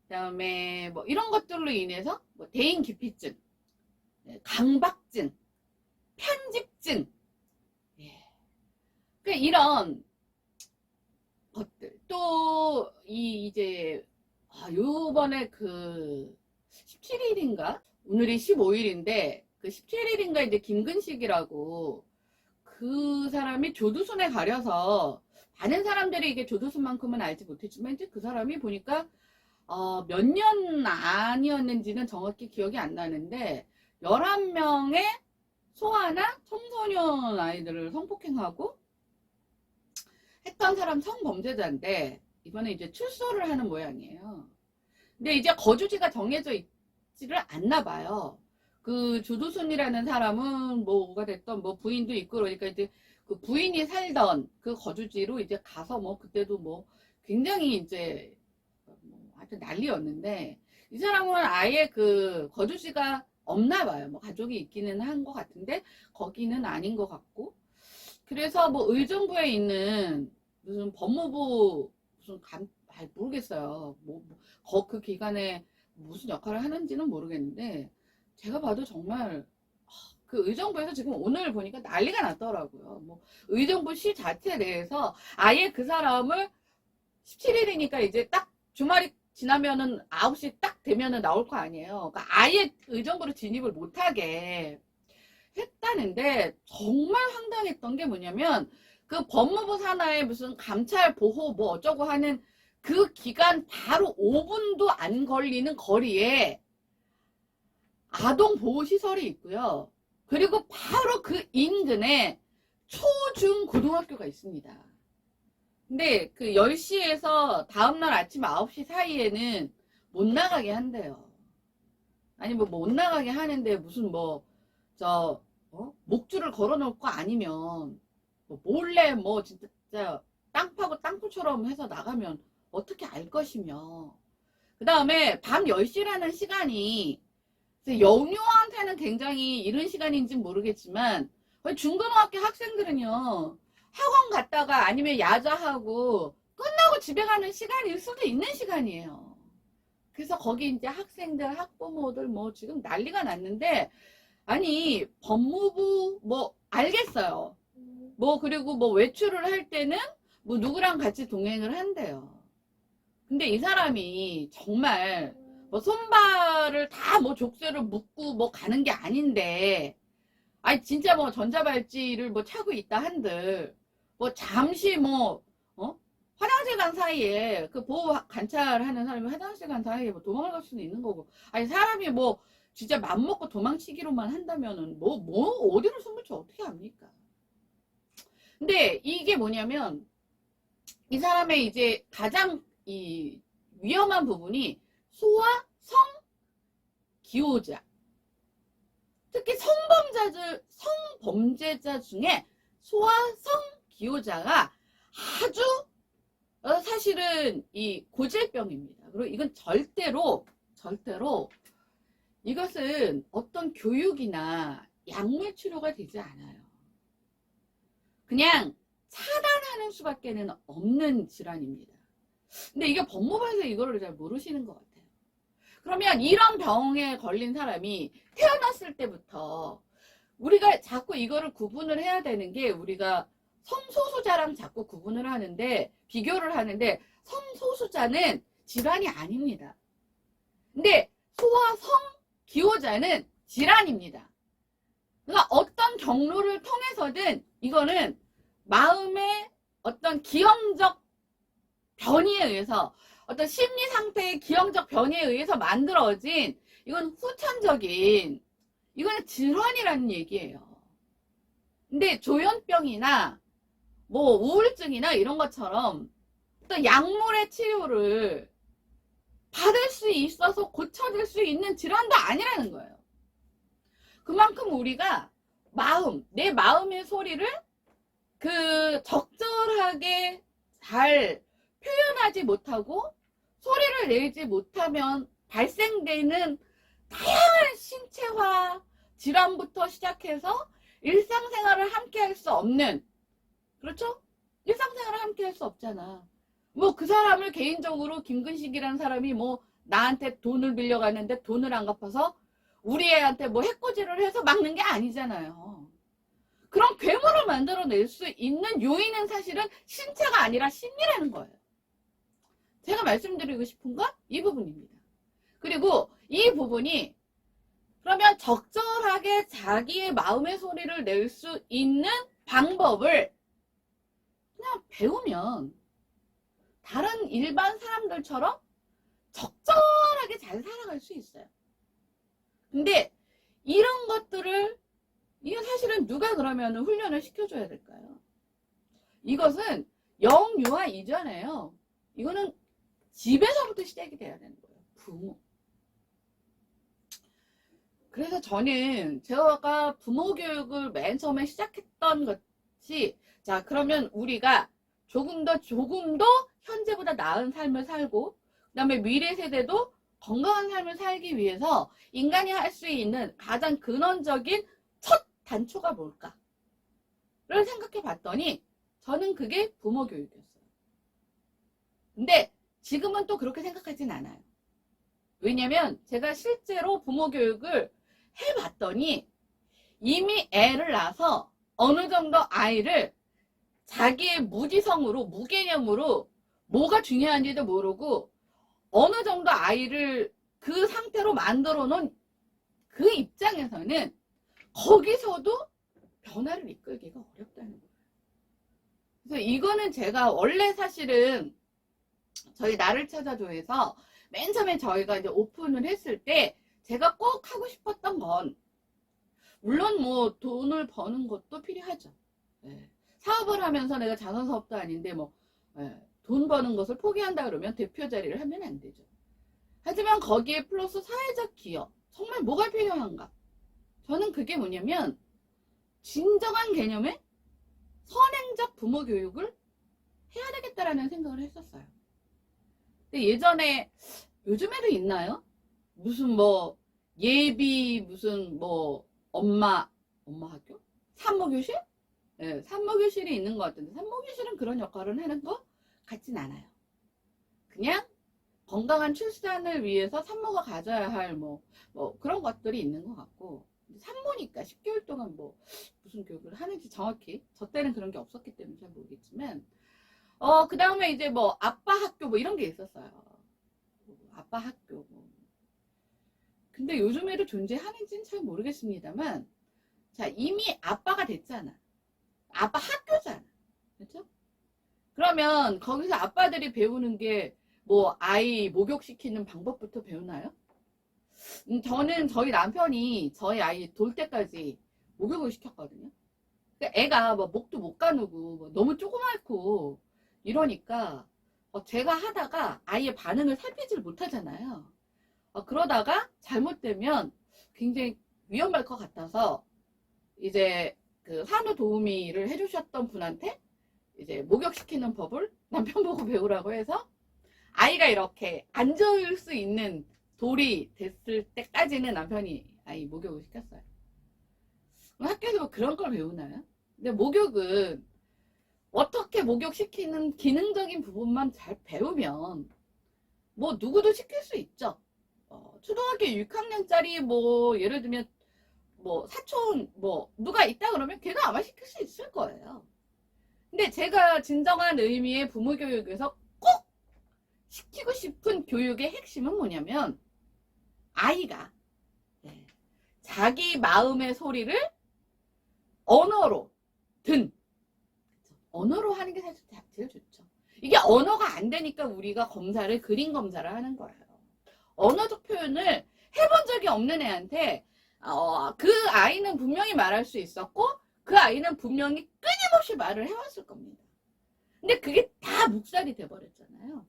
그다음에 뭐 이런 것들로 인해서 뭐 대인기피증, 강박증, 편집증, 그러니까 이런 것들. 또 이제 요번에 그 17일인가? 오늘이 15일인데 그 17일인가 이제 김근식이라고 그 사람이 조두순에 가려서, 많은 사람들이 이게 조두순만큼은 알지 못했지만 이제 그 사람이 보니까 몇 년 아니었는지는 정확히 기억이 안 나는데 11명의 소아나 청소년 아이들을 성폭행하고 했던 사람 성범죄자인데 이번에 이제 출소를 하는 모양이에요. 근데 이제 거주지가 정해져 있지를 않나 봐요. 그 조두순이라는 사람은 뭐가 됐던 뭐 부인도 있고, 그러니까 이제 그 부인이 살던 그 거주지로 이제 가서 뭐 그때도 뭐 굉장히 이제 뭐 하여튼 난리였는데, 이 사람은 아예 그 거주지가 없나 봐요. 뭐 가족이 있기는 한 것 같은데 거기는 아닌 것 같고, 그래서 뭐 의정부에 있는 무슨 법무부 무슨 모르겠어요. 그 기간에 무슨 역할을 하는지는 모르겠는데, 제가 봐도 정말 그 의정부에서 지금 오늘 보니까 난리가 났더라고요. 뭐 의정부시 자체 내에서 아예 그 사람을 17일이니까 이제 딱 주말이 지나면은 9시 딱 되면은 나올 거 아니에요. 그러니까 아예 의정부로 진입을 못하게 했다는데, 정말 황당했던 게 뭐냐면 그 법무부 산하에 무슨 감찰 보호 뭐 어쩌고 하는 그 기간 바로 5분도 안 걸리는 거리에 아동보호시설이 있고요. 그리고 바로 그 인근에 초중 고등학교가 있습니다. 근데 그 10시에서 다음날 아침 9시 사이에는 못 나가게 한대요. 아니 뭐 못 나가게 하는데 무슨 목줄을 걸어 놓을 거 아니면 뭐 몰래 뭐 진짜 땅 파고 땅굴처럼 해서 나가면 어떻게 알 것이며, 그 다음에 밤 10시라는 시간이 영유아한테는 굉장히 이른 시간인지는 모르겠지만 중고등학교 학생들은요 학원 갔다가 아니면 야자하고 끝나고 집에 가는 시간일 수도 있는 시간이에요. 그래서 거기 이제 학생들, 학부모들 뭐 지금 난리가 났는데, 아니, 법무부 뭐 알겠어요. 뭐 그리고 뭐 외출을 할 때는 뭐 누구랑 같이 동행을 한대요. 근데 이 사람이 정말 뭐 손발을 다 뭐 족쇄를 묶고 뭐 가는 게 아닌데, 아니 진짜 뭐 전자발찌를 뭐 차고 있다 한들 뭐 잠시 뭐 화장실 간 사이에 그 보호 관찰하는 사람이 화장실 간 사이에 뭐 도망을 갈 수는 있는 거고, 아니 사람이 뭐 진짜 맘먹고 도망치기로만 한다면은 뭐 어디로 숨을 쳐 어떻게 합니까? 근데 이게 뭐냐면 이 사람의 이제 가장 이 위험한 부분이 소아 성기호자, 특히 성범죄자 중에 소아 성기호자가 아주 사실은 이 고질병입니다. 그리고 이건 절대로 이것은 어떤 교육이나 약물 치료가 되지 않아요. 그냥 차단하는 수밖에는 없는 질환입니다. 근데 이게 법무부에서 이거를 잘 모르시는 것 같아요. 그러면 이런 병에 걸린 사람이 태어났을 때부터 우리가 자꾸 이거를 구분을 해야 되는 게, 우리가 성소수자랑 자꾸 구분을 하는데, 비교를 하는데, 성소수자는 질환이 아닙니다. 근데 소아 성기호자는 질환입니다. 그러니까 어떤 경로를 통해서든 이거는 마음의 어떤 기형적 변이에 의해서, 어떤 심리 상태의 기형적 변이에 의해서 만들어진, 이건 후천적인, 이거는 질환이라는 얘기예요. 근데 조현병이나 뭐 우울증이나 이런 것처럼 또 약물의 치료를 받을 수 있어서 고쳐질 수 있는 질환도 아니라는 거예요. 그만큼 우리가 내 마음의 소리를 그 적절하게 잘 표현하지 못하고 소리를 내지 못하면 발생되는 다양한 신체화 질환부터 시작해서 일상생활을 함께 할 수 없는, 그렇죠? 일상생활을 함께 할 수 없잖아. 뭐 그 사람을 개인적으로 김근식이라는 사람이 뭐 나한테 돈을 빌려갔는데 돈을 안 갚아서 우리 애한테 뭐 해코지를 해서 막는 게 아니잖아요. 그런 괴물을 만들어낼 수 있는 요인은 사실은 신체가 아니라 심리라는 거예요. 제가 말씀드리고 싶은 건 이 부분입니다. 그리고 이 부분이, 그러면 적절하게 자기의 마음의 소리를 낼 수 있는 방법을 그냥 배우면 다른 일반 사람들처럼 적절하게 잘 살아갈 수 있어요. 근데 이런 것들을, 이게 사실은 누가 그러면 훈련을 시켜줘야 될까요? 이것은 영유아 이전에요. 이거는 집에서부터 시작이 돼야 되는 거예요. 부모. 그래서 저는 제가 부모 교육을 맨 처음에 시작했던 것이, 자 그러면 우리가 조금 더 현재보다 나은 삶을 살고, 그 다음에 미래 세대도 건강한 삶을 살기 위해서 인간이 할 수 있는 가장 근원적인 첫 단초가 뭘까를 생각해 봤더니 저는 그게 부모 교육이었어요. 근데 지금은 또 그렇게 생각하진 않아요. 왜냐면 제가 실제로 부모 교육을 해봤더니 이미 애를 낳아서 어느 정도 아이를 자기의 무지성으로, 무개념으로 뭐가 중요한지도 모르고 어느 정도 아이를 그 상태로 만들어 놓은 그 입장에서는 거기서도 변화를 이끌기가 어렵다는 거예요. 그래서 이거는 제가 원래 사실은 저희 나를 찾아줘에서 맨 처음에 저희가 이제 오픈을 했을 때 제가 꼭 하고 싶었던 건, 물론 뭐 돈을 버는 것도 필요하죠. 네. 사업을 하면서 내가 자선사업도 아닌데 뭐 돈 버는 것을 포기한다 그러면 대표 자리를 하면 안 되죠. 하지만 거기에 플러스 사회적 기여, 정말 뭐가 필요한가? 저는 그게 뭐냐면 진정한 개념의 선행적 부모 교육을 해야 되겠다라는 생각을 했었어요. 근데 예전에, 요즘에도 있나요? 무슨 뭐 예비 무슨 뭐 엄마 학교? 산모교실? 네, 산모교실이 있는 것 같은데 산모교실은 그런 역할을 하는 것 같진 않아요. 그냥 건강한 출산을 위해서 산모가 가져야 할 그런 것들이 있는 것 같고, 산모니까 10개월 동안 무슨 교육을 하는지 정확히 저 때는 그런 게 없었기 때문에 잘 모르겠지만, 그 다음에 이제 아빠 학교 이런 게 있었어요. 아빠 학교 근데 요즘에도 존재하는지는 잘 모르겠습니다만, 자, 이미 아빠가 됐잖아. 아빠 학교잖아. 그렇죠? 그러면 거기서 아빠들이 배우는 게 아이 목욕시키는 방법부터 배우나요? 저는 저희 남편이 저희 아이 돌 때까지 목욕을 시켰거든요. 그러니까 애가 목도 못 가누고 너무 조그맣고 이러니까 제가 하다가 아이의 반응을 살피질 못하잖아요. 그러다가 잘못되면 굉장히 위험할 것 같아서 이제 그 산후도우미를 해주셨던 분한테 이제 목욕시키는 법을 남편 보고 배우라고 해서 아이가 이렇게 앉을 수 있는 돌이 됐을 때까지는 남편이 아이 목욕을 시켰어요. 학교에서 그런 걸 배우나요? 근데 목욕은 어떻게 목욕시키는 기능적인 부분만 잘 배우면 누구도 시킬 수 있죠. 초등학교 6학년짜리 예를 들면 사촌 누가 있다 그러면 걔가 아마 시킬 수 있을 거예요. 근데 제가 진정한 의미의 부모 교육에서 꼭 시키고 싶은 교육의 핵심은 뭐냐면 아이가 자기 마음의 소리를 언어로 언어로 하는 게 사실 제일 좋죠. 이게 언어가 안 되니까 우리가 검사를 그림 검사를 하는 거예요. 언어적 표현을 해본 적이 없는 애한테 그 아이는 분명히 말할 수 있었고 그 아이는 분명히 끊임없이 말을 해왔을 겁니다. 근데 그게 다 묵살이 돼버렸잖아요.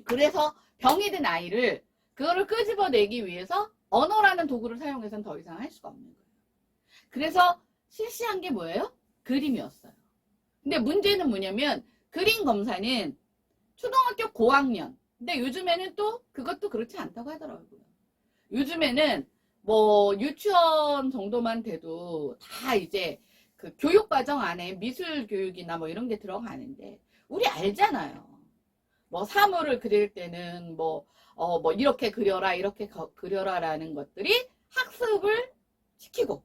그래서 병이 든 아이를 그거를 끄집어내기 위해서 언어라는 도구를 사용해서는 더 이상 할 수가 없는 거예요. 그래서 실시한 게 뭐예요? 그림이었어요. 근데 문제는 뭐냐면 그림 검사는 초등학교 고학년, 근데 요즘에는 또 그것도 그렇지 않다고 하더라고요. 요즘에는 유치원 정도만 돼도 다 이제 그 교육과정 안에 미술 교육이나 이런 게 들어가는데 우리 알잖아요. 사물을 그릴 때는 이렇게 그려라 이렇게 그려라라는 것들이 학습을 시키고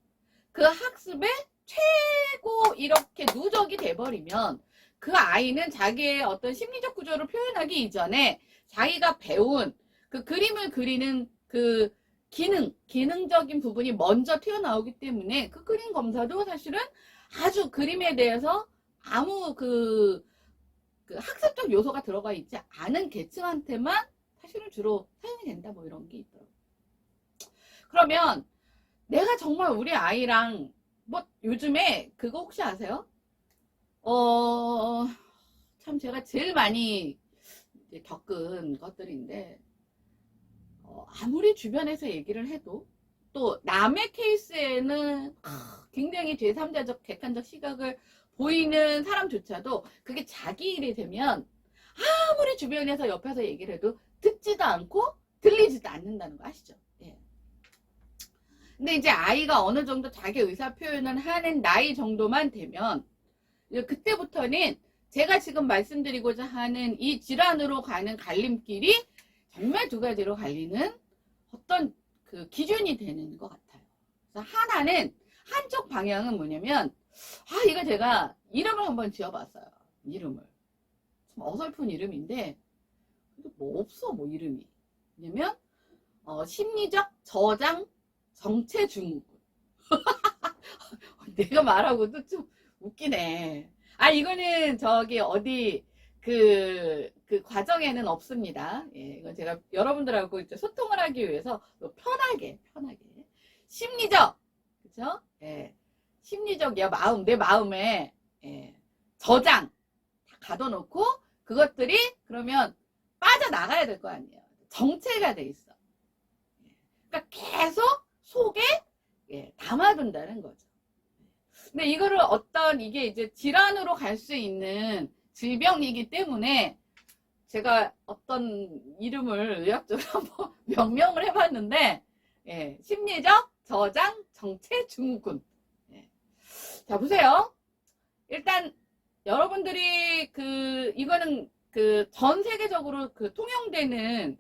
그 학습에 최고 이렇게 누적이 돼버리면 그 아이는 자기의 어떤 심리적 구조를 표현하기 이전에 자기가 배운 그 그림을 그리는 그 기능적인 부분이 먼저 튀어나오기 때문에 그 그림 검사도 사실은 아주 그림에 대해서 아무 그 학습적 요소가 들어가 있지 않은 계층한테만 사실은 주로 사용이 된다 이런 게 있더라고요. 그러면 내가 정말 우리 아이랑 요즘에 그거 혹시 아세요? 참 제가 제일 많이 겪은 것들인데 아무리 주변에서 얘기를 해도 또 남의 케이스에는 굉장히 제3자적 객관적 시각을 보이는 사람조차도 그게 자기 일이 되면 아무리 주변에서 옆에서 얘기를 해도 듣지도 않고 들리지도 않는다는 거 아시죠? 예. 근데 이제 아이가 어느 정도 자기 의사 표현을 하는 나이 정도만 되면 그때부터는 제가 지금 말씀드리고자 하는 이 질환으로 가는 갈림길이 정말 두 가지로 갈리는 어떤 그 기준이 되는 것 같아요. 그래서 한쪽 방향은 뭐냐면 이거 제가 이름을 한번 지어봤어요. 이름을 좀 어설픈 이름인데 없어 이름이. 왜냐면 심리적 저장 정체 증후군. 내가 말하고도 좀 웃기네. 이거는 저기 어디 그 과정에는 없습니다. 예, 이건 제가 여러분들하고 이제 소통을 하기 위해서 편하게 심리적, 그죠? 예, 심리적이야 내 마음에 저장 다 가둬놓고 그것들이 그러면 빠져나가야 될 거 아니에요. 정체가 돼 있어. 그러니까 계속 속에 담아둔다는 거죠. 근데 이거를 이게 이제 질환으로 갈 수 있는 질병이기 때문에 제가 어떤 이름을 의학적으로 한번 명명을 해봤는데 심리적 저장 정체 증후군. 자 보세요. 일단 여러분들이 이거는 그 전 세계적으로 그 통용되는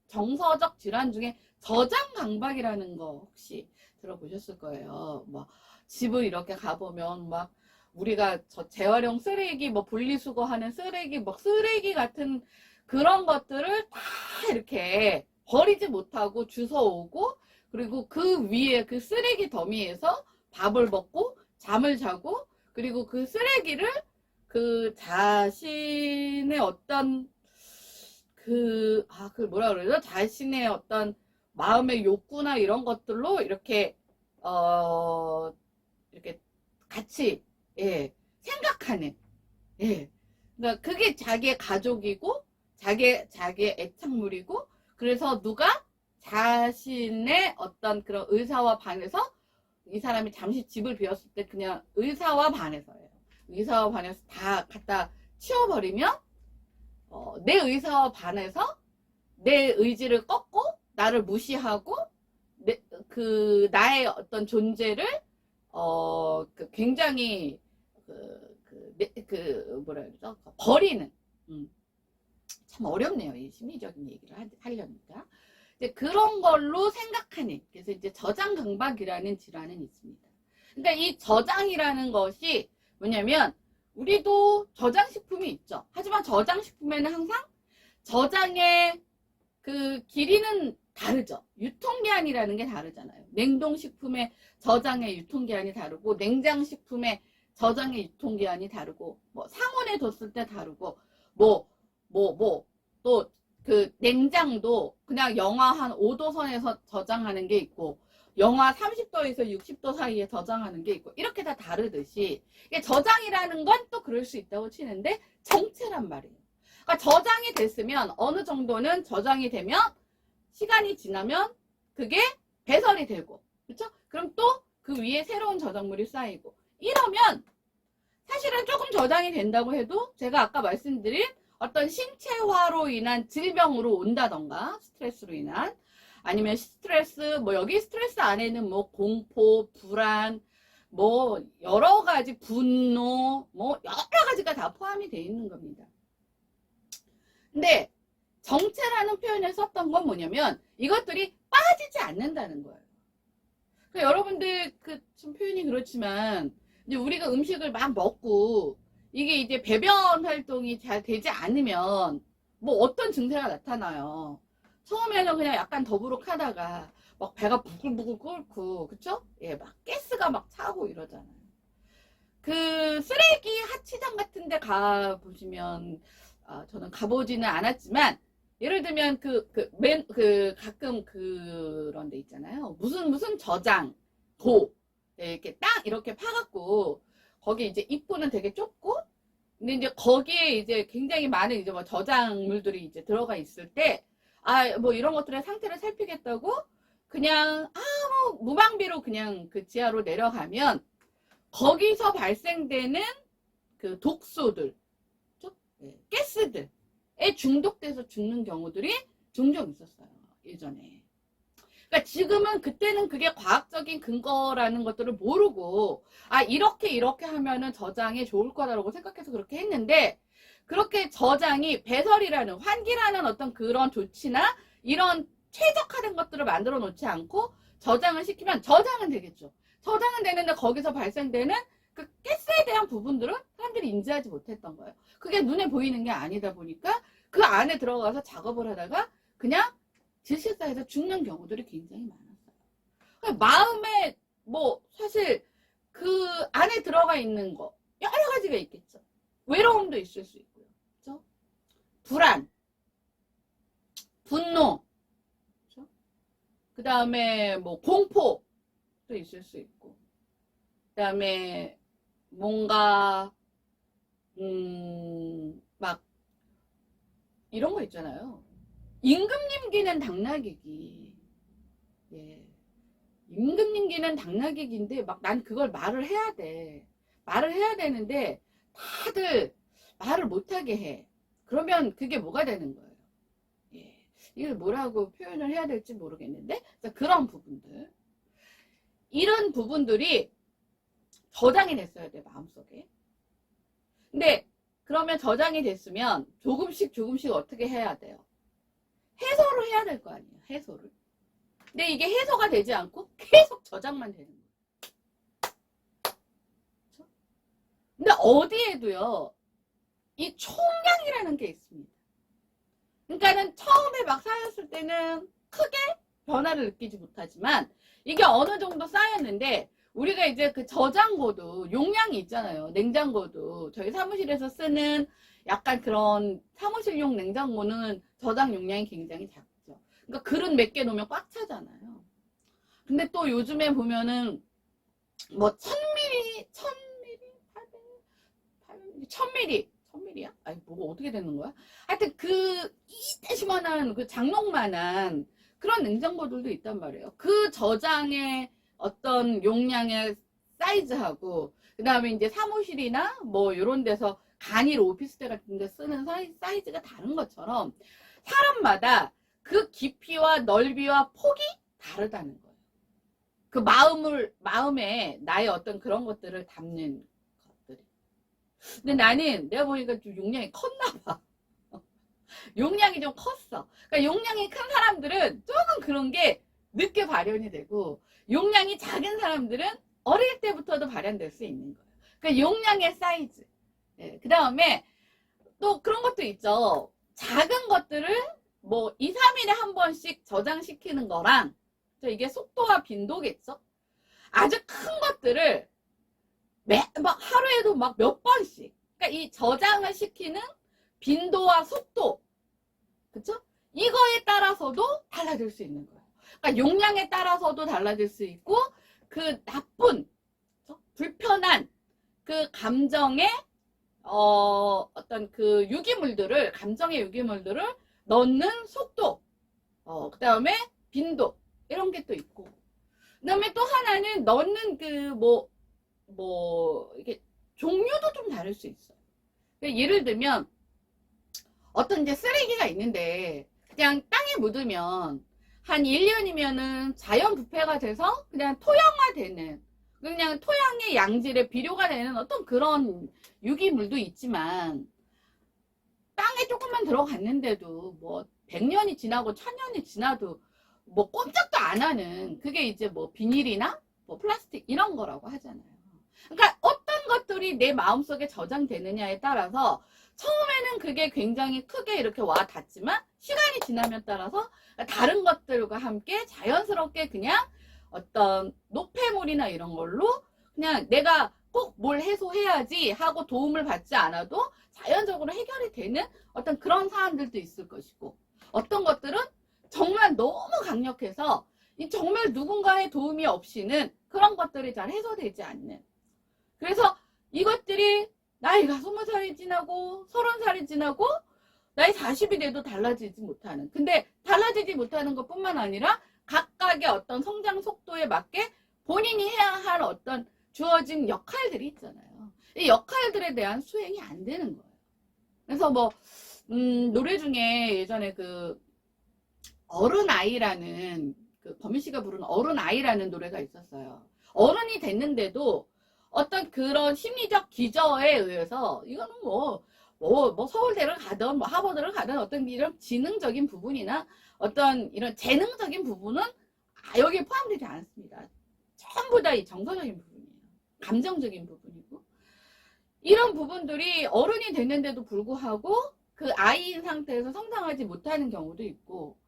정서적 질환 중에 저장 강박이라는 거 혹시 들어보셨을 거예요. 뭐 집을 이렇게 가보면 막 우리가 저 재활용 쓰레기, 뭐 분리수거하는 쓰레기, 뭐 쓰레기 같은 그런 것들을 다 이렇게 버리지 못하고 주워오고, 그리고 그 위에 그 쓰레기 더미에서 밥을 먹고 잠을 자고, 그리고 그 쓰레기를 그 자신의 어떤 그 뭐라 그러죠? 자신의 어떤 마음의 욕구나 이런 것들로 이렇게 이렇게 같이, 예, 생각하는, 예. 그러니까 그게 자기의 가족이고 자기의 애착물이고, 그래서 누가 자신의 어떤 그런 의사와 반해서 이 사람이 잠시 집을 비웠을 때 그냥 의사와 반해서예요. 의사와 반해서 다 갖다 치워버리면 내 의사와 반해서 내 의지를 꺾고 나를 무시하고 나의 어떤 존재를 굉장히 뭐라 그러죠? 버리는. 참 어렵네요. 이 심리적인 얘기를 하려니까. 이제 그런 걸로 생각하는, 그래서 이제 저장 강박이라는 질환은 있습니다. 그러니까 이 저장이라는 것이 뭐냐면, 우리도 저장식품이 있죠. 하지만 저장식품에는 항상 저장의 그 길이는 다르죠. 유통기한이라는 게 다르잖아요. 냉동식품의 저장의 유통기한이 다르고, 냉장식품의 저장의 유통기한이 다르고, 뭐 상온에 뒀을 때 다르고, 또 그 냉장도 그냥 영하 한 5도 선에서 저장하는 게 있고, 영하 30도에서 60도 사이에 저장하는 게 있고, 이렇게 다 다르듯이 저장이라는 건 또 그럴 수 있다고 치는데, 정체란 말이에요. 그러니까 저장이 됐으면 어느 정도는 저장이 되면 시간이 지나면 그게 배설이 되고, 그렇죠? 그럼 또 그 위에 새로운 저작물이 쌓이고, 이러면 사실은 조금 저장이 된다고 해도 제가 아까 말씀드린 어떤 신체화로 인한 질병으로 온다던가, 스트레스로 인한, 아니면 스트레스, 뭐 여기 스트레스 안에는 뭐 공포, 불안, 뭐 여러 가지 분노, 뭐 여러 가지가 다 포함이 되어 있는 겁니다. 근데 정체라는 표현을 썼던 건 뭐냐면 이것들이 빠지지 않는다는 거예요. 그러니까 여러분들 좀 표현이 그렇지만 이제 우리가 음식을 막 먹고 이게 이제 배변 활동이 잘 되지 않으면 뭐 어떤 증세가 나타나요. 처음에는 그냥 약간 더부룩하다가 막 배가 부글부글 끓고, 그쵸? 예, 막 가스가 막 차고 이러잖아요. 그 쓰레기 하치장 같은 데 가보시면, 저는 가보지는 않았지만, 예를 들면 가끔 그런 데 있잖아요. 무슨 저장, 이렇게 딱 이렇게 파갖고, 거기 이제 입구는 되게 좁고, 근데 이제 거기에 이제 굉장히 많은 이제 뭐 저장물들이 이제 들어가 있을 때, 뭐 이런 것들의 상태를 살피겠다고 그냥 아무 무방비로 그냥 그 지하로 내려가면 거기서 발생되는 그 독소들, 가스들에 중독돼서 죽는 경우들이 종종 있었어요. 예전에. 그러니까 지금은, 그때는 그게 과학적인 근거라는 것들을 모르고 이렇게 하면은 저장이 좋을 거다라고 생각해서 그렇게 했는데, 그렇게 저장이 배설이라는, 환기라는 어떤 그런 조치나 이런 최적화된 것들을 만들어 놓지 않고 저장을 시키면 저장은 되겠죠. 저장은 되는데 거기서 발생되는 그 가스에 대한 부분들은 사람들이 인지하지 못했던 거예요. 그게 눈에 보이는 게 아니다 보니까 그 안에 들어가서 작업을 하다가 그냥 질식사에서 죽는 경우들이 굉장히 많았어요. 그러니까 마음에 뭐 사실 그 안에 들어가 있는 거 여러 가지가 있겠죠. 외로움도 있을 수 있고요. 그렇죠? 불안, 분노, 그렇죠? 그 다음에 뭐 공포도 있을 수 있고, 그 다음에 뭔가 막 이런 거 있잖아요. 임금님기는 당나귀기. 예. 임금님기는 당나귀기인데 막 난 그걸 말을 해야 돼. 말을 해야 되는데 다들 말을 못하게 해. 그러면 그게 뭐가 되는 거예요? 예. 이걸 뭐라고 표현을 해야 될지 모르겠는데, 그런 부분들. 이런 부분들이 저장이 됐어야 돼, 마음속에. 근데 그러면 저장이 됐으면 조금씩 어떻게 해야 돼요? 해소를 해야 될 거 아니에요. 해소를. 근데 이게 해소가 되지 않고 계속 저장만 되는 거예요. 그렇죠? 근데 어디에도요, 이 총량이라는 게 있습니다. 그러니까는 처음에 막 쌓였을 때는 크게 변화를 느끼지 못하지만 이게 어느 정도 쌓였는데, 우리가 이제 그 저장고도 용량이 있잖아요. 냉장고도 저희 사무실에서 쓰는 약간 그런 사무실용 냉장고는 저장 용량이 굉장히 작죠. 그러니까 그릇 몇 개 놓으면 꽉 차잖아요. 근데 또 요즘에 보면은 뭐 1000ml, 아니 뭐가 어떻게 되는 거야? 하여튼 그 이때시만한 그 장롱만한 그런 냉장고들도 있단 말이에요. 그 저장의 어떤 용량의 사이즈하고, 그 다음에 이제 사무실이나 뭐 이런 데서 간이 오피스텔 같은 데 쓰는 사이즈가 다른 것처럼 사람마다 그 깊이와 넓이와 폭이 다르다는 거예요. 그 마음에 나의 어떤 그런 것들을 담는 것들이. 근데 나는 내가 보니까 좀 용량이 컸나 봐. 용량이 좀 컸어. 그러니까 용량이 큰 사람들은 조금 그런 게 늦게 발현이 되고, 용량이 작은 사람들은 어릴 때부터도 발현될 수 있는 거예요. 그러니까 용량의 사이즈. 네, 그 다음에 또 그런 것도 있죠. 작은 것들을 뭐 2, 3일에 한 번씩 저장시키는 거랑, 이게 속도와 빈도겠죠. 아주 큰 것들을 막 하루에도 막 몇 번씩. 그러니까 이 저장을 시키는 빈도와 속도, 그쵸? 이거에 따라서도 달라질 수 있는 거예요. 그러니까 용량에 따라서도 달라질 수 있고, 그 나쁜, 불편한 그 감정의 어떤 그 감정의 유기물들을 넣는 속도, 그 다음에 빈도, 이런 게 또 있고, 그 다음에 또 하나는 넣는 이게 종류도 좀 다를 수 있어요. 예를 들면, 어떤 이제 쓰레기가 있는데, 그냥 땅에 묻으면, 한 1년이면은 자연 부패가 돼서 그냥 토양화되는, 그냥 토양의 양질의 비료가 되는 어떤 그런 유기물도 있지만, 땅에 조금만 들어갔는데도 뭐 100년이 지나고 1000년이 지나도 뭐 꼼짝도 안 하는, 그게 이제 뭐 비닐이나 뭐 플라스틱 이런 거라고 하잖아요. 그러니까 어떤 것들이 내 마음속에 저장되느냐에 따라서 처음에는 그게 굉장히 크게 이렇게 와 닿지만, 시간이 지나면 따라서 다른 것들과 함께 자연스럽게 그냥 어떤 노폐물이나 이런 걸로 그냥 내가 꼭 뭘 해소해야지 하고 도움을 받지 않아도 자연적으로 해결이 되는 어떤 그런 사안들도 있을 것이고, 어떤 것들은 정말 너무 강력해서 정말 누군가의 도움이 없이는 그런 것들이 잘 해소되지 않는, 그래서 이것들이 나이가 20살이 지나고 30살이 지나고 나이 40이 돼도 달라지지 못하는, 근데 달라지지 못하는 것뿐만 아니라 각각의 어떤 성장 속도에 맞게 본인이 해야 할 어떤 주어진 역할들이 있잖아요. 이 역할들에 대한 수행이 안 되는 거예요. 그래서 뭐 노래 중에 예전에 그 어른아이라는, 그 범인 씨가 부른 어른아이라는 노래가 있었어요. 어른이 됐는데도 어떤 그런 심리적 기저에 의해서, 이거는 뭐 서울대를 가든 뭐 하버드를 가든 어떤 이런 지능적인 부분이나 어떤 이런 재능적인 부분은 여기에 포함되지 않습니다. 전부 다 이 정서적인 부분이에요. 감정적인 부분이고, 이런 부분들이 어른이 됐는데도 불구하고 그 아이인 상태에서 성장하지 못하는 경우도 있고,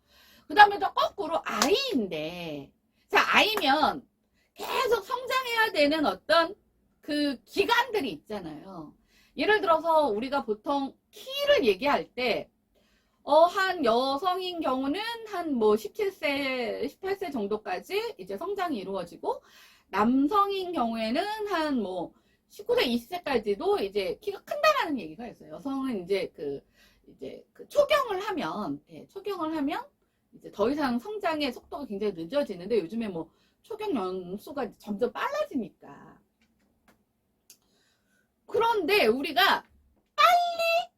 그 다음에 또 거꾸로 아이인데, 자, 아이면 계속 성장해야 되는 어떤 그 기간들이 있잖아요. 예를 들어서 우리가 보통 키를 얘기할 때, 한 여성인 경우는 한 뭐 17세, 18세 정도까지 이제 성장이 이루어지고, 남성인 경우에는 한 뭐 19세, 20세까지도 이제 키가 큰다라는 얘기가 있어요. 여성은 이제 그 초경을 하면, 초경을 하면 이제 더 이상 성장의 속도가 굉장히 늦어지는데, 요즘에 뭐 초경 연수가 점점 빨라지니까. 그런데 우리가 빨리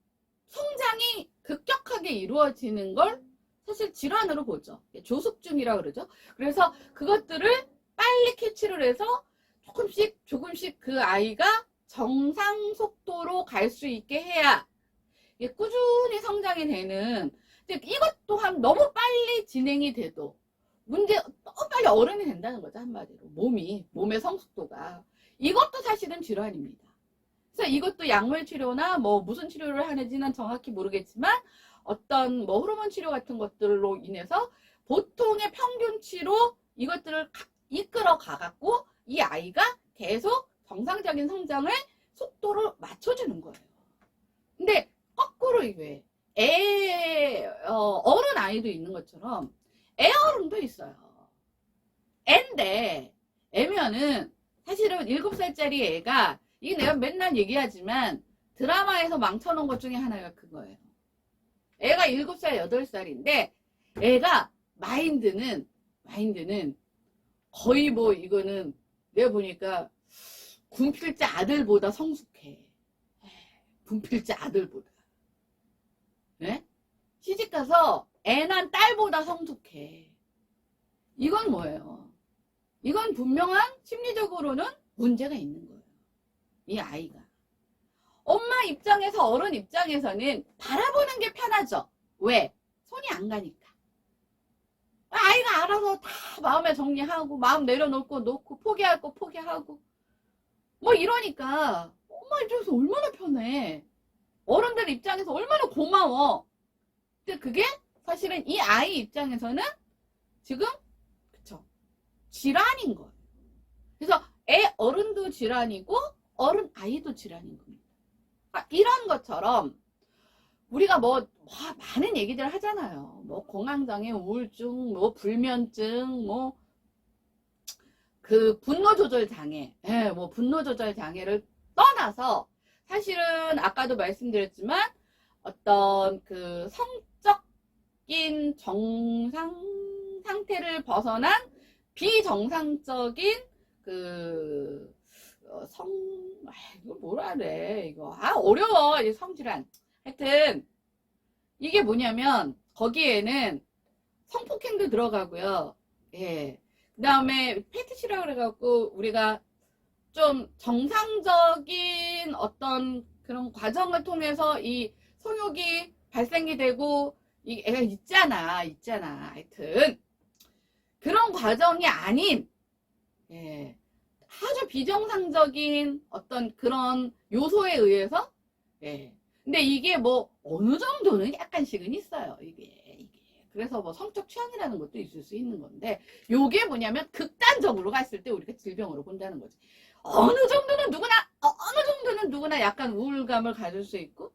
성장이 급격하게 이루어지는 걸 사실 질환으로 보죠. 조숙중이라고 그러죠. 그래서 그것들을 빨리 캐치를 해서 조금씩 그 아이가 정상 속도로 갈 수 있게 해야 이게 꾸준히 성장이 되는, 이것 또한 너무 빨리 진행이 돼도 너무 빨리 어른이 된다는 거죠. 한마디로 몸의 성숙도가, 이것도 사실은 질환입니다. 그래서 이것도 약물 치료나 뭐 무슨 치료를 하는지는 정확히 모르겠지만 어떤 뭐 호르몬 치료 같은 것들로 인해서 보통의 평균치로 이것들을 이끌어 가갖고 이 아이가 계속 정상적인 성장을 속도를 맞춰주는 거예요. 근데 거꾸로 이게 어른 아이도 있는 것처럼 애 어른도 있어요. 애면은 사실은 7살짜리 애가, 이게 내가 맨날 얘기하지만 드라마에서 망쳐놓은 것 중에 하나가 그거예요. 애가 7살, 8살인데 애가 마인드는 거의 뭐 이거는 내가 보니까 군필자 아들보다 성숙해. 군필자 아들보다. 네? 시집가서 애 난 딸보다 성숙해. 이건 뭐예요? 이건 분명한 심리적으로는 문제가 있는 거예요. 이 아이가. 엄마 입장에서, 어른 입장에서는 바라보는 게 편하죠. 왜? 손이 안 가니까. 아이가 알아서 다 마음에 정리하고 마음 놓고 포기할 거 포기하고 뭐 이러니까 엄마 입장에서 얼마나 편해. 어른들 입장에서 얼마나 고마워. 근데 그게 사실은 이 아이 입장에서는 지금 그쵸, 질환인 거예요. 그래서 어른도 질환이고 어른 아이도 질환인 겁니다. 이런 것처럼 우리가 뭐 많은 얘기들 하잖아요. 뭐 공황장애, 우울증, 뭐 불면증, 뭐 그 분노 조절 장애, 뭐 분노 조절 장애를 떠나서 사실은 아까도 말씀드렸지만 어떤 그 성적인 정상 상태를 벗어난 비정상적인 그 이거 뭐라 그래 이거, 어려워 이 성질환. 하여튼 이게 뭐냐면 거기에는 성폭행도 들어가고요. 예. 그 다음에 패티시라고 그래갖고 우리가 좀 정상적인 어떤 그런 과정을 통해서 이 성욕이 발생이 되고 이 애가 있잖아. 하여튼 그런 과정이 아닌, 예, 아주 비정상적인 어떤 그런 요소에 의해서, 예. 근데 이게 뭐 어느 정도는 약간씩은 있어요. 이게. 그래서 뭐 성적 취향이라는 것도 있을 수 있는 건데, 요게 뭐냐면 극단적으로 갔을 때 우리가 질병으로 본다는 거지. 어느 정도는 누구나 약간 우울감을 가질 수 있고,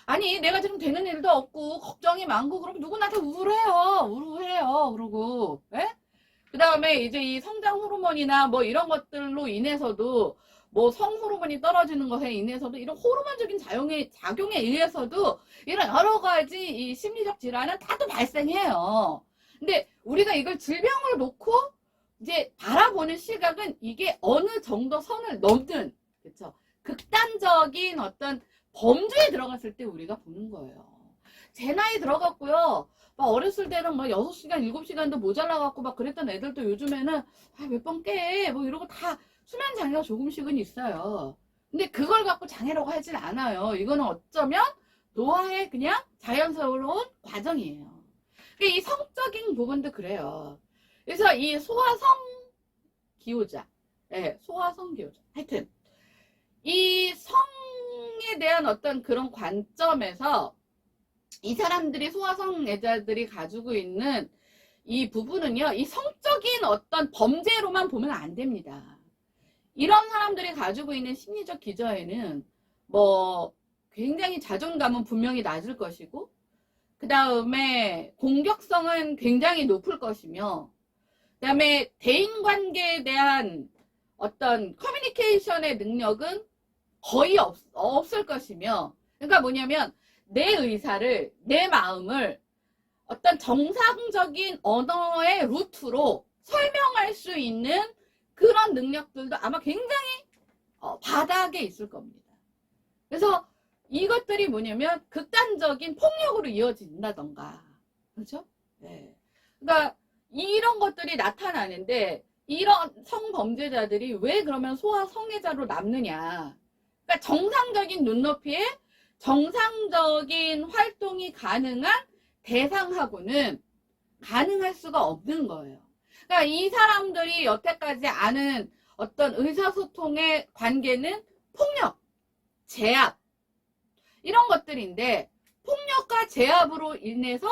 아니 내가 지금 되는 일도 없고 걱정이 많고 그럼 누구나 다 우울해요. 그러고, 예? 그 다음에 이제 이 성장 호르몬이나 뭐 이런 것들로 인해서도, 뭐 성호르몬이 떨어지는 것에 인해서도, 이런 호르몬적인 작용에 의해서도 이런 여러 가지 이 심리적 질환은 다도 발생해요. 근데 우리가 이걸 질병을 놓고 이제 바라보는 시각은 이게 어느 정도 선을 넘는, 그쵸? 극단적인 어떤 범주에 들어갔을 때 우리가 보는 거예요. 제 나이 들어갔고요. 막 어렸을 때는 막 6시간, 7시간도 모자라갖고 막 그랬던 애들도 요즘에는 몇 번 깨, 뭐 이러고 다 수면 장애가 조금씩은 있어요. 근데 그걸 갖고 장애라고 하진 않아요. 이거는 어쩌면 노화의 그냥 자연스러운 과정이에요. 이 성적인 부분도 그래요. 그래서 이 소아성 기호자, 소아성 기호자. 하여튼 이 성에 대한 어떤 그런 관점에서 이 사람들이, 소아성애자들이 가지고 있는 이 부분은요, 이 성적인 어떤 범죄로만 보면 안 됩니다. 이런 사람들이 가지고 있는 심리적 기저에는 뭐 굉장히 자존감은 분명히 낮을 것이고, 그 다음에 공격성은 굉장히 높을 것이며, 그 다음에 대인관계에 대한 어떤 커뮤니케이션의 능력은 거의 없을 것이며, 그러니까 뭐냐면 내 의사를, 내 마음을 어떤 정상적인 언어의 루트로 설명할 수 있는 그런 능력들도 아마 굉장히 바닥에 있을 겁니다. 그래서 이것들이 뭐냐면 극단적인 폭력으로 이어진다던가, 그렇죠? 네. 그러니까 이런 것들이 나타나는데, 이런 성범죄자들이 왜 그러면 소아성애자로 남느냐? 그러니까 정상적인 눈높이에 정상적인 활동이 가능한 대상하고는 가능할 수가 없는 거예요. 그러니까 이 사람들이 여태까지 아는 어떤 의사소통의 관계는 폭력, 제압 이런 것들인데, 폭력과 제압으로 인해서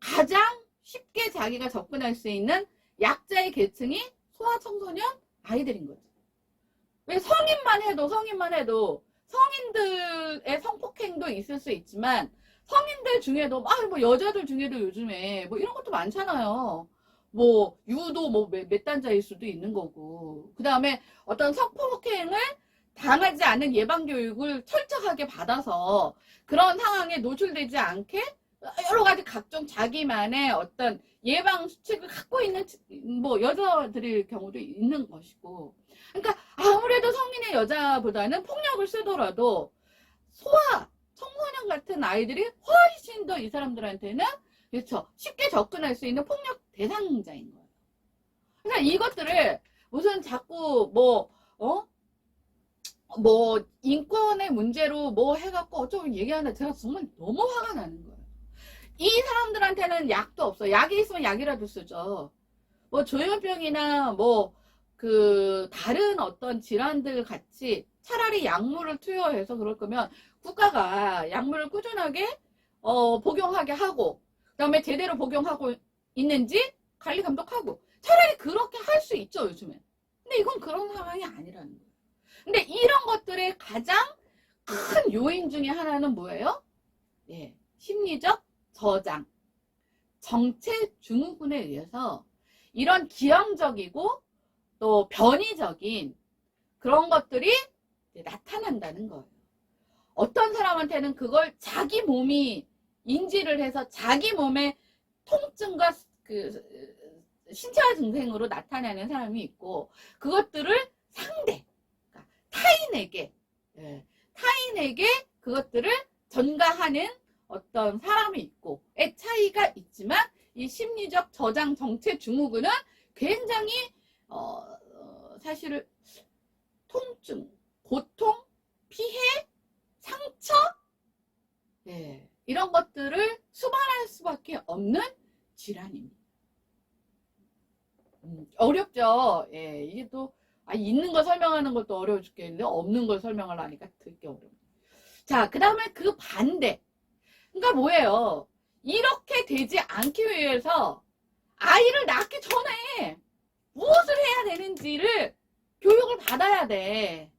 가장 쉽게 자기가 접근할 수 있는 약자의 계층이 소아청소년 아이들인 거죠. 왜 성인만 해도 성인들의 성폭행도 있을 수 있지만 성인들 중에도 뭐 여자들 중에도 요즘에 뭐 이런 것도 많잖아요. 뭐 유도 뭐 몇 단자일 수도 있는 거고, 그 다음에 어떤 성폭행을 당하지 않은 예방교육을 철저하게 받아서 그런 상황에 노출되지 않게 여러 가지 각종 자기만의 어떤 예방 수칙을 갖고 있는 뭐 여자들일 경우도 있는 것이고, 그러니까 아무래도 성인의 여자보다는 폭력을 쓰더라도 소아 청소년 같은 아이들이 훨씬 더 이 사람들한테는 그렇죠, 쉽게 접근할 수 있는 폭력 대상자인 거예요. 그러니까 이것들을 무슨 자꾸 뭐 인권의 문제로 뭐 해갖고 어쩌고 얘기하는데 제가 정말 너무 화가 나는 거예요. 이 사람들한테는 약도 없어. 약이 있으면 약이라도 쓰죠. 뭐 조현병이나 뭐 그 다른 어떤 질환들 같이 차라리 약물을 투여해서 그럴 거면 국가가 약물을 꾸준하게 복용하게 하고, 그 다음에 제대로 복용하고 있는지 관리 감독하고, 차라리 그렇게 할 수 있죠 요즘에. 근데 이건 그런 상황이 아니라는 거예요. 근데 이런 것들의 가장 큰 요인 중에 하나는 뭐예요? 예, 심리적 저장, 정체 증후군에 의해서 이런 기형적이고 또 변이적인 그런 것들이 나타난다는 거예요. 어떤 사람한테는 그걸 자기 몸이 인지를 해서 자기 몸의 통증과 그 신체화 증상으로 나타나는 사람이 있고, 그것들을 상대, 그러니까 타인에게 그것들을 전가하는 어떤 사람이 있고의 차이가 있지만, 이 심리적 저장 정체 증후군은 굉장히 사실은 통증, 고통, 피해, 상처, 이런 것들을 수반할 수밖에 없는 질환입니다. 어렵죠. 이게 또 있는 거 설명하는 것도 어려워 죽겠는데 없는 걸 설명하려니까 되게 어려워요. 자, 그 다음에 그 반대. 그러니까 뭐예요? 이렇게 되지 않기 위해서 아이를 낳기 전에 무엇을 해야 되는지를 교육을 받아야 돼.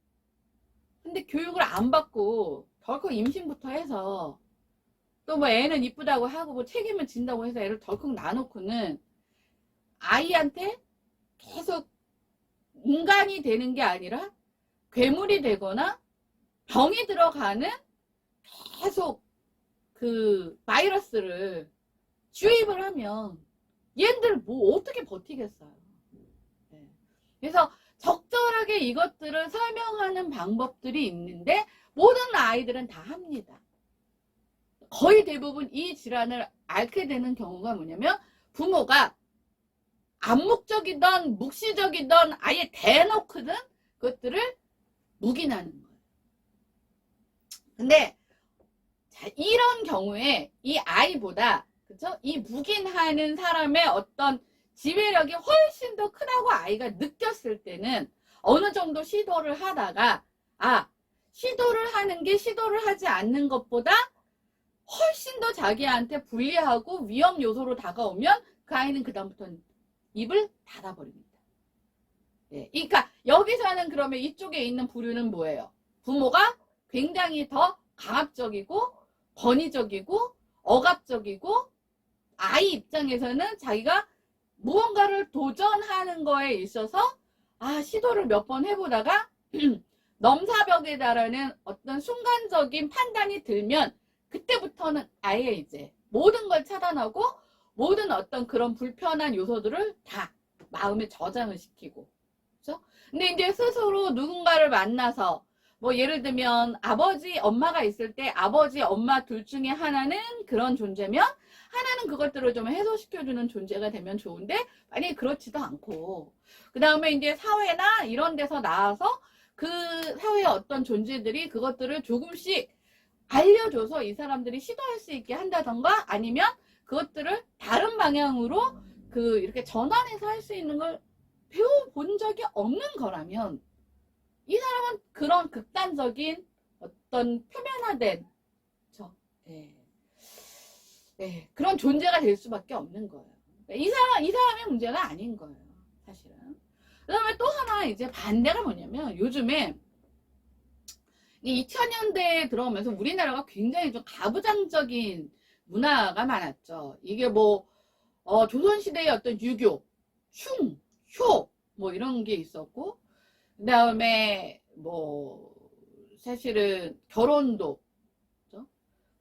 근데 교육을 안 받고 덜컥 임신부터 해서 또 뭐 애는 이쁘다고 하고 뭐 책임을 진다고 해서 애를 덜컥 낳아놓고는 아이한테 계속 인간이 되는 게 아니라 괴물이 되거나 병이 들어가는 계속 그 바이러스를 주입을 하면 얘들 뭐 어떻게 버티겠어요. 그래서 적절하게 이것들을 설명하는 방법들이 있는데 모든 아이들은 다 합니다. 거의 대부분 이 질환을 앓게 되는 경우가 뭐냐면 부모가 암묵적이든 묵시적이든 아예 대놓고든 그것들을 묵인하는 거예요. 근데 자, 이런 경우에 이 아이보다 그쵸? 이 묵인하는 사람의 어떤 지배력이 훨씬 더 크다고 아이가 느꼈을 때는 어느 정도 시도를 하다가 시도를 하는 게 시도를 하지 않는 것보다 훨씬 더 자기한테 불리하고 위험 요소로 다가오면 그 아이는 그다음부터는 입을 닫아버립니다. 그러니까 여기서는 그러면 이쪽에 있는 부류는 뭐예요? 부모가 굉장히 더 강압적이고 권위적이고 억압적이고, 아이 입장에서는 자기가 무언가를 도전하는 거에 있어서 시도를 몇 번 해보다가 넘사벽에 달하는 어떤 순간적인 판단이 들면 그때부터는 아예 이제 모든 걸 차단하고 모든 어떤 그런 불편한 요소들을 다 마음에 저장을 시키고, 그렇죠? 근데 이제 스스로 누군가를 만나서 뭐 예를 들면 아버지, 엄마가 있을 때 아버지, 엄마 둘 중에 하나는 그런 존재면 하나는 그것들을 좀 해소시켜주는 존재가 되면 좋은데, 만약에 그렇지도 않고 그 다음에 이제 사회나 이런 데서 나와서 그 사회의 어떤 존재들이 그것들을 조금씩 알려줘서 이 사람들이 시도할 수 있게 한다던가 아니면 그것들을 다른 방향으로 이렇게 전환해서 할 수 있는 걸 배워본 적이 없는 거라면 이 사람은 그런 극단적인 어떤 표면화된 그런 존재가 될 수밖에 없는 거예요. 이 사람의 문제가 아닌 거예요, 사실은. 그 다음에 또 하나 이제 반대가 뭐냐면 요즘에 이 2000년대에 들어오면서 우리나라가 굉장히 좀 가부장적인 문화가 많았죠. 이게 뭐 조선시대의 어떤 유교, 충, 효, 뭐 이런 게 있었고, 그 다음에 뭐 사실은 결혼도 그렇죠?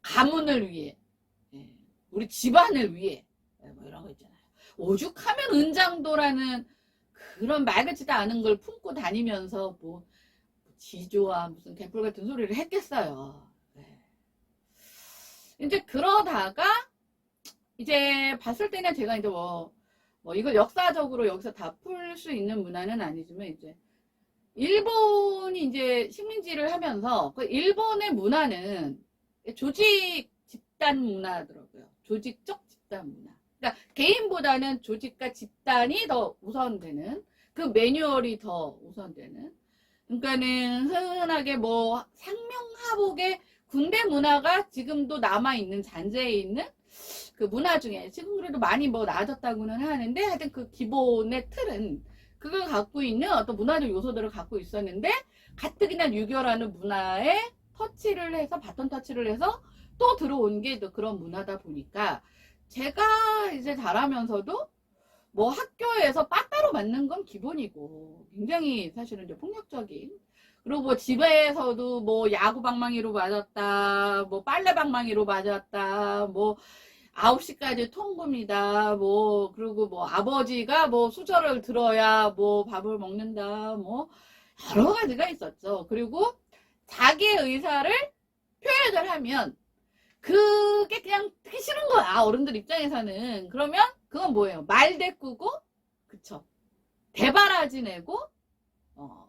가문을 위해, 우리 집안을 위해 뭐 이런 거 있잖아요. 오죽하면 은장도라는 그런 말 같지도 않은 걸 품고 다니면서 뭐 지조와 무슨 개뿔 같은 소리를 했겠어요. 이제 그러다가 이제 봤을 때는 제가 이제 뭐 이걸 역사적으로 여기서 다 풀 수 있는 문화는 아니지만 이제 일본이 이제 식민지를 하면서 그 일본의 문화는 조직 집단 문화더라고요. 조직적 집단 문화. 그러니까 개인보다는 조직과 집단이 더 우선되는 그 매뉴얼이 더 우선되는. 그러니까는 흔하게 뭐 상명하복의 군대 문화가 지금도 남아있는 잔재에 있는 그 문화 중에 지금 그래도 많이 뭐 나아졌다고는 하는데 하여튼 그 기본의 틀은 그걸 갖고 있는 어떤 문화적 요소들을 갖고 있었는데 가뜩이나 유교라는 문화에 터치를 해서 바톤 터치를 해서 또 들어온 게 또 그런 문화다 보니까 제가 이제 자라면서도 뭐 학교에서 빠따로 맞는 건 기본이고 굉장히 사실은 좀 폭력적인 그리고 뭐 집에서도 뭐 야구 방망이로 맞았다 뭐 빨래 방망이로 맞았다 뭐 9시까지 통금이다 뭐 그리고 뭐 아버지가 뭐 수저를 들어야 뭐 밥을 먹는다 뭐 여러 가지가 있었죠. 그리고 자기의 의사를 표현을 하면 그게 그냥 듣기 싫은 거야 어른들 입장에서는. 그러면 그건 뭐예요? 말대꾸고 그쵸 대바라지 내고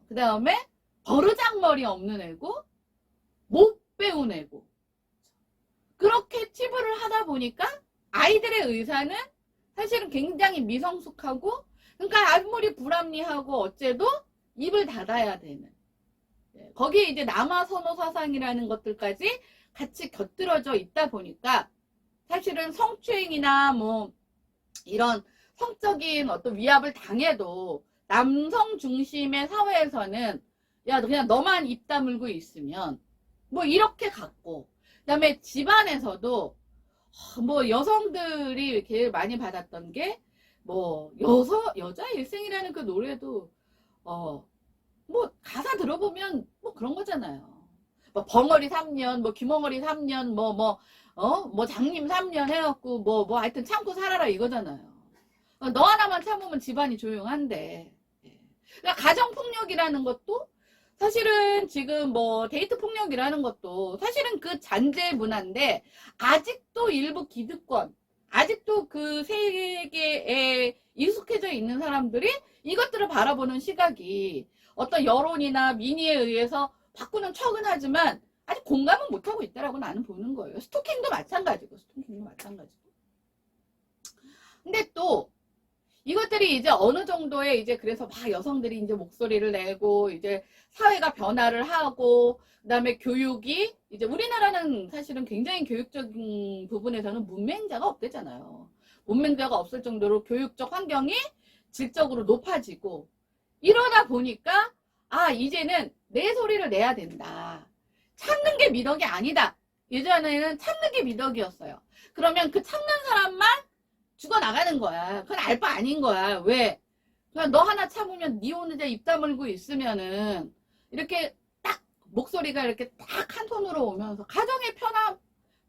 그 다음에 버르장머리 없는 애고 못 배운 애고 그렇게 치부를 하다 보니까 아이들의 의사는 사실은 굉장히 미성숙하고 그러니까 아무리 불합리하고 어째도 입을 닫아야 되는 거기에 이제 남아선호 사상이라는 것들까지 같이 곁들여져 있다 보니까 사실은 성추행이나 뭐 이런 성적인 어떤 위압을 당해도 남성 중심의 사회에서는 야 그냥 너만 입 다물고 있으면 뭐 이렇게 갖고 그다음에 집안에서도 뭐 여성들이 이렇게 많이 받았던 게 뭐 여자 일생이라는 그 노래도 뭐 가사 들어보면 뭐 그런 거잖아요. 뭐 벙어리 3년, 뭐 귀멍어리 3년, 뭐 장님 3년 해갖고 뭐 하여튼 참고 살아라 이거잖아요. 너 하나만 참으면 집안이 조용한데. 그러니까 가정폭력이라는 것도 사실은 지금 뭐 데이트 폭력이라는 것도 사실은 그 잔재 문화인데 아직도 일부 기득권, 아직도 그 세계에 익숙해져 있는 사람들이 이것들을 바라보는 시각이 어떤 여론이나 민의에 의해서 바꾸는 척은 하지만 아직 공감은 못하고 있다라고 나는 보는 거예요. 스토킹도 마찬가지고. 근데 또 이것들이 이제 어느 정도의 이제 그래서 막 여성들이 이제 목소리를 내고 이제 사회가 변화를 하고 그다음에 교육이 이제 우리나라는 사실은 굉장히 교육적인 부분에서는 문맹자가 없대잖아요. 문맹자가 없을 정도로 교육적 환경이 질적으로 높아지고 이러다 보니까 아 이제는 내 소리를 내야 된다. 참는 게 미덕이 아니다. 예전에는 참는 게 미덕이었어요. 그러면 그 참는 사람만 죽어나가는 거야. 그건 알바 아닌 거야. 왜? 그냥 너 하나 참으면 니 혼자 입 다물고 있으면은 이렇게 딱 목소리가 이렇게 딱 한 톤으로 오면서 가정의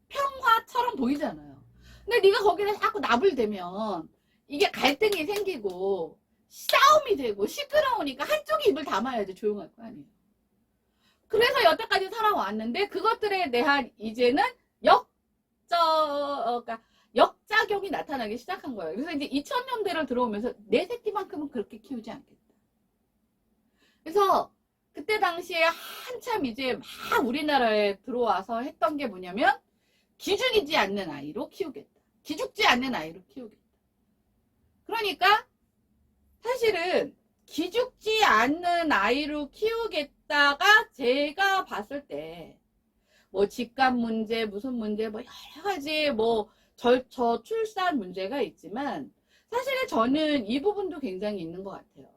평화처럼 보이잖아요. 근데 네가 거기다 자꾸 나불대면 이게 갈등이 생기고 싸움이 되고 시끄러우니까 한쪽이 입을 담아야지 조용할 거 아니에요. 그래서 여태까지 살아왔는데 그것들에 대한 이제는 그러니까 역작용이 나타나기 시작한 거예요. 그래서 이제 2000년대를 들어오면서 내 새끼만큼은 그렇게 키우지 않겠다. 그래서 그때 당시에 한참 이제 막 우리나라에 들어와서 했던 게 뭐냐면 기죽이지 않는 아이로 키우겠다. 기죽지 않는 아이로 키우겠다. 그러니까 사실은 기죽지 않는 아이로 키우겠다가 제가 봤을 때 뭐 집값 문제, 무슨 문제, 뭐 여러 가지 뭐 저출산 문제가 있지만 사실은 저는 이 부분도 굉장히 있는 것 같아요.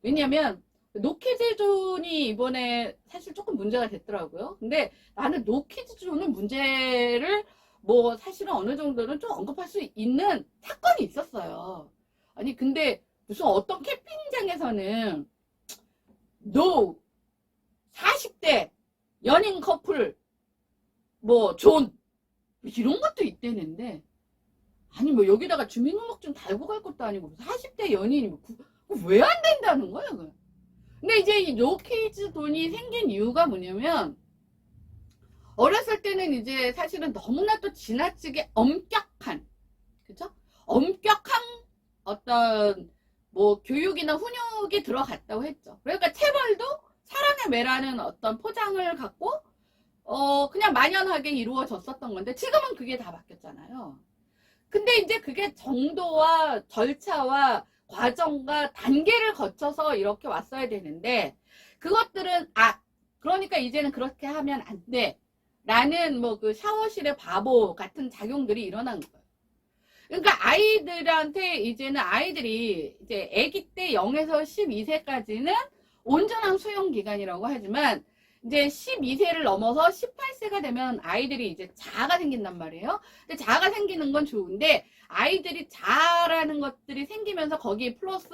왜냐면 노키즈존이 이번에 사실 조금 문제가 됐더라고요. 근데 나는 노키즈존은 문제를 뭐 사실은 어느 정도는 좀 언급할 수 있는 사건이 있었어요. 아니 근데 무슨 어떤 캠핑장에서는 노 40대 연인 커플 뭐 존 이런 것도 있대는데 아니 뭐 여기다가 주민등록증 달고 갈 것도 아니고 40대 연인이 왜 안 된다는 거야 그거. 근데 이제 이 노키즈존이 생긴 이유가 뭐냐면 어렸을 때는 이제 사실은 너무나 또 지나치게 엄격한 그쵸? 엄격한 어떤 뭐 교육이나 훈육이 들어갔다고 했죠. 그러니까 체벌도 사랑의 매라는 어떤 포장을 갖고 그냥 만연하게 이루어졌었던 건데 지금은 그게 다 바뀌었잖아요. 근데 이제 그게 정도와 절차와 과정과 단계를 거쳐서 이렇게 왔어야 되는데 그것들은 그러니까 이제는 그렇게 하면 안 돼. 라는 뭐 그 샤워실의 바보 같은 작용들이 일어난 거예요. 그러니까 아이들한테 이제는 아이들이 이제 아기 때 0에서 12세까지는 온전한 수용 기간이라고 하지만 이제 12세를 넘어서 18세가 되면 아이들이 이제 자아가 생긴단 말이에요. 근데 자아가 생기는 건 좋은데 아이들이 자아라는 것들이 생기면서 거기에 플러스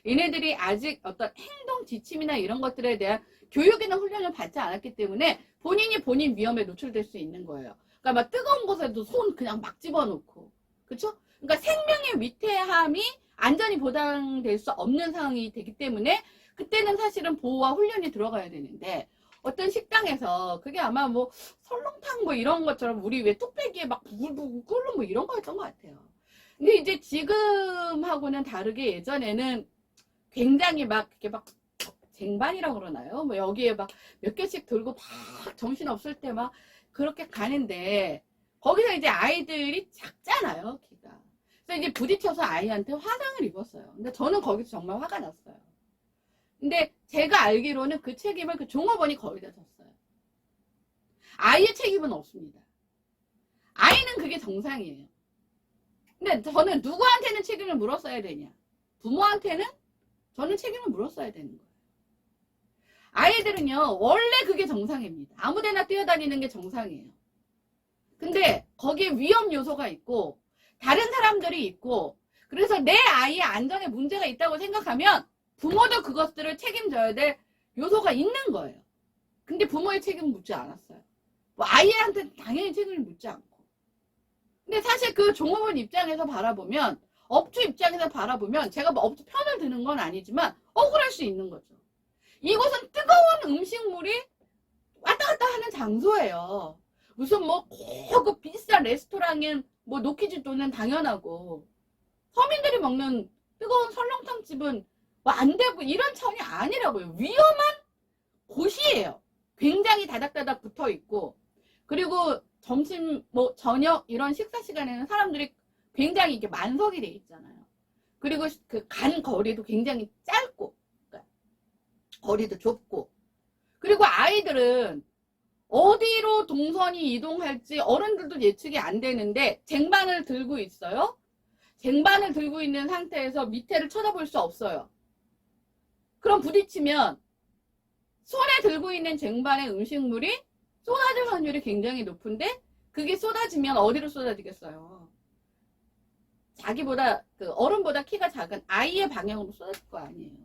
얘네들이 아직 어떤 행동 지침이나 이런 것들에 대한 교육이나 훈련을 받지 않았기 때문에 본인이 본인 위험에 노출될 수 있는 거예요. 그러니까 막 뜨거운 곳에도 손 그냥 막 집어넣고 그렇죠? 그러니까 생명의 위태함이 안전이 보장될 수 없는 상황이 되기 때문에 그때는 사실은 보호와 훈련이 들어가야 되는데 어떤 식당에서 그게 아마 뭐 설렁탕 뭐 이런 것처럼 우리 왜 뚝배기에 막 부글부글 끓는 뭐 이런 거였던 것 같아요. 근데 이제 지금하고는 다르게 예전에는 굉장히 막 이렇게 막 쟁반이라고 그러나요? 뭐 여기에 막 몇 개씩 들고 막 정신 없을 때 막 그렇게 가는데 거기서 이제 아이들이 작잖아요, 키가. 그래서 이제 부딪혀서 아이한테 화상을 입었어요. 근데 저는 거기서 정말 화가 났어요. 근데 제가 알기로는 그 책임을 그 종업원이 거기다 줬어요. 아이의 책임은 없습니다. 아이는 그게 정상이에요. 근데 저는 누구한테는 책임을 물었어야 되냐? 부모한테는 저는 책임을 물었어야 되는 거예요. 아이들은요, 원래 그게 정상입니다. 아무데나 뛰어다니는 게 정상이에요. 근데 거기에 위험 요소가 있고 다른 사람들이 있고 그래서 내 아이의 안전에 문제가 있다고 생각하면 부모도 그것들을 책임져야 될 요소가 있는 거예요. 근데 부모의 책임은 묻지 않았어요. 뭐 아이한테 당연히 책임을 묻지 않고. 근데 사실 그 종업원 입장에서 바라보면 업주 입장에서 바라보면 제가 뭐 업주 편을 드는 건 아니지만 억울할 수 있는 거죠. 이곳은 뜨거운 음식물이 왔다 갔다 하는 장소예요. 무슨 뭐 고급 비싼 레스토랑인 뭐 노키즈존은 당연하고 서민들이 먹는 뜨거운 설렁탕 집은 뭐 안 되고 이런 차원이 아니라고요. 위험한 곳이에요. 굉장히 다닥다닥 붙어 있고 그리고 점심 뭐 저녁 이런 식사 시간에는 사람들이 굉장히 이게 만석이 돼 있잖아요. 그리고 그 간 거리도 굉장히 짧고 그러니까 거리도 좁고 그리고 아이들은 어디로 동선이 이동할지 어른들도 예측이 안 되는데 쟁반을 들고 있어요. 쟁반을 들고 있는 상태에서 밑에를 쳐다볼 수 없어요. 그럼 부딪히면 손에 들고 있는 쟁반의 음식물이 쏟아질 확률이 굉장히 높은데 그게 쏟아지면 어디로 쏟아지겠어요? 자기보다 그 어른보다 키가 작은 아이의 방향으로 쏟아질 거 아니에요.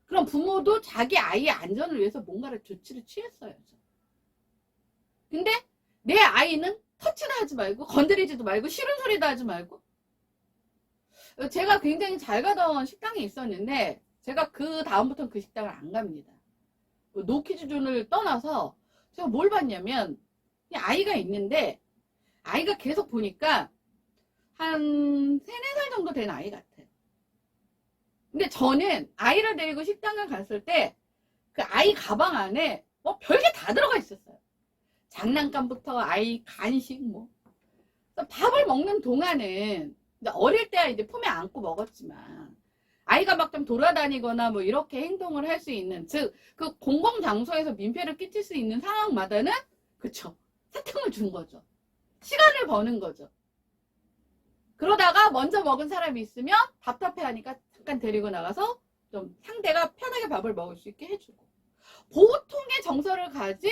그럼 부모도 자기 아이의 안전을 위해서 뭔가를 조치를 취했어야죠. 근데 내 아이는 터치도 하지 말고 건드리지도 말고 싫은 소리도 하지 말고 제가 굉장히 잘 가던 식당이 있었는데 제가 그 다음부터는 그 식당을 안 갑니다. 노키즈존을 떠나서 제가 뭘 봤냐면 아이가 있는데 아이가 계속 보니까 한 3, 4살 정도 된 아이 같아요. 근데 저는 아이를 데리고 식당을 갔을 때 그 아이 가방 안에 뭐 별게 다 들어가 있었어요. 장난감부터 아이 간식 뭐. 밥을 먹는 동안은 어릴 때야 이제 품에 안고 먹었지만 아이가 막 좀 돌아다니거나 뭐 이렇게 행동을 할 수 있는, 즉 그 공공장소에서 민폐를 끼칠 수 있는 상황마다는 그쵸, 사탕을 준 거죠. 시간을 버는 거죠. 그러다가 먼저 먹은 사람이 있으면 답답해하니까 잠깐 데리고 나가서 좀 상대가 편하게 밥을 먹을 수 있게 해주고, 보통의 정서를 가진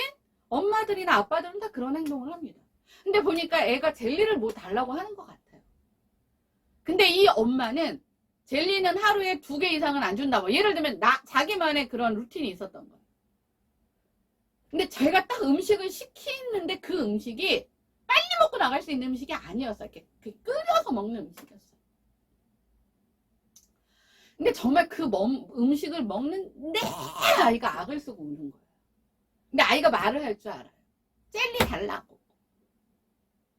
엄마들이나 아빠들은 다 그런 행동을 합니다. 근데 보니까 애가 젤리를 뭐 달라고 하는 것 같아요. 근데 이 엄마는 젤리는 하루에 2개 이상은 안 준다고. 예를 들면 자기만의 그런 루틴이 있었던 거예요. 근데 제가 딱 음식을 시키는데 그 음식이 빨리 먹고 나갈 수 있는 음식이 아니었어요. 이렇게 끓여서 먹는 음식이었어요. 근데 정말 그 음식을 먹는데 아이가 악을 쓰고 우는 거예요. 근데 아이가 말을 할 줄 알아요. 젤리 달라고.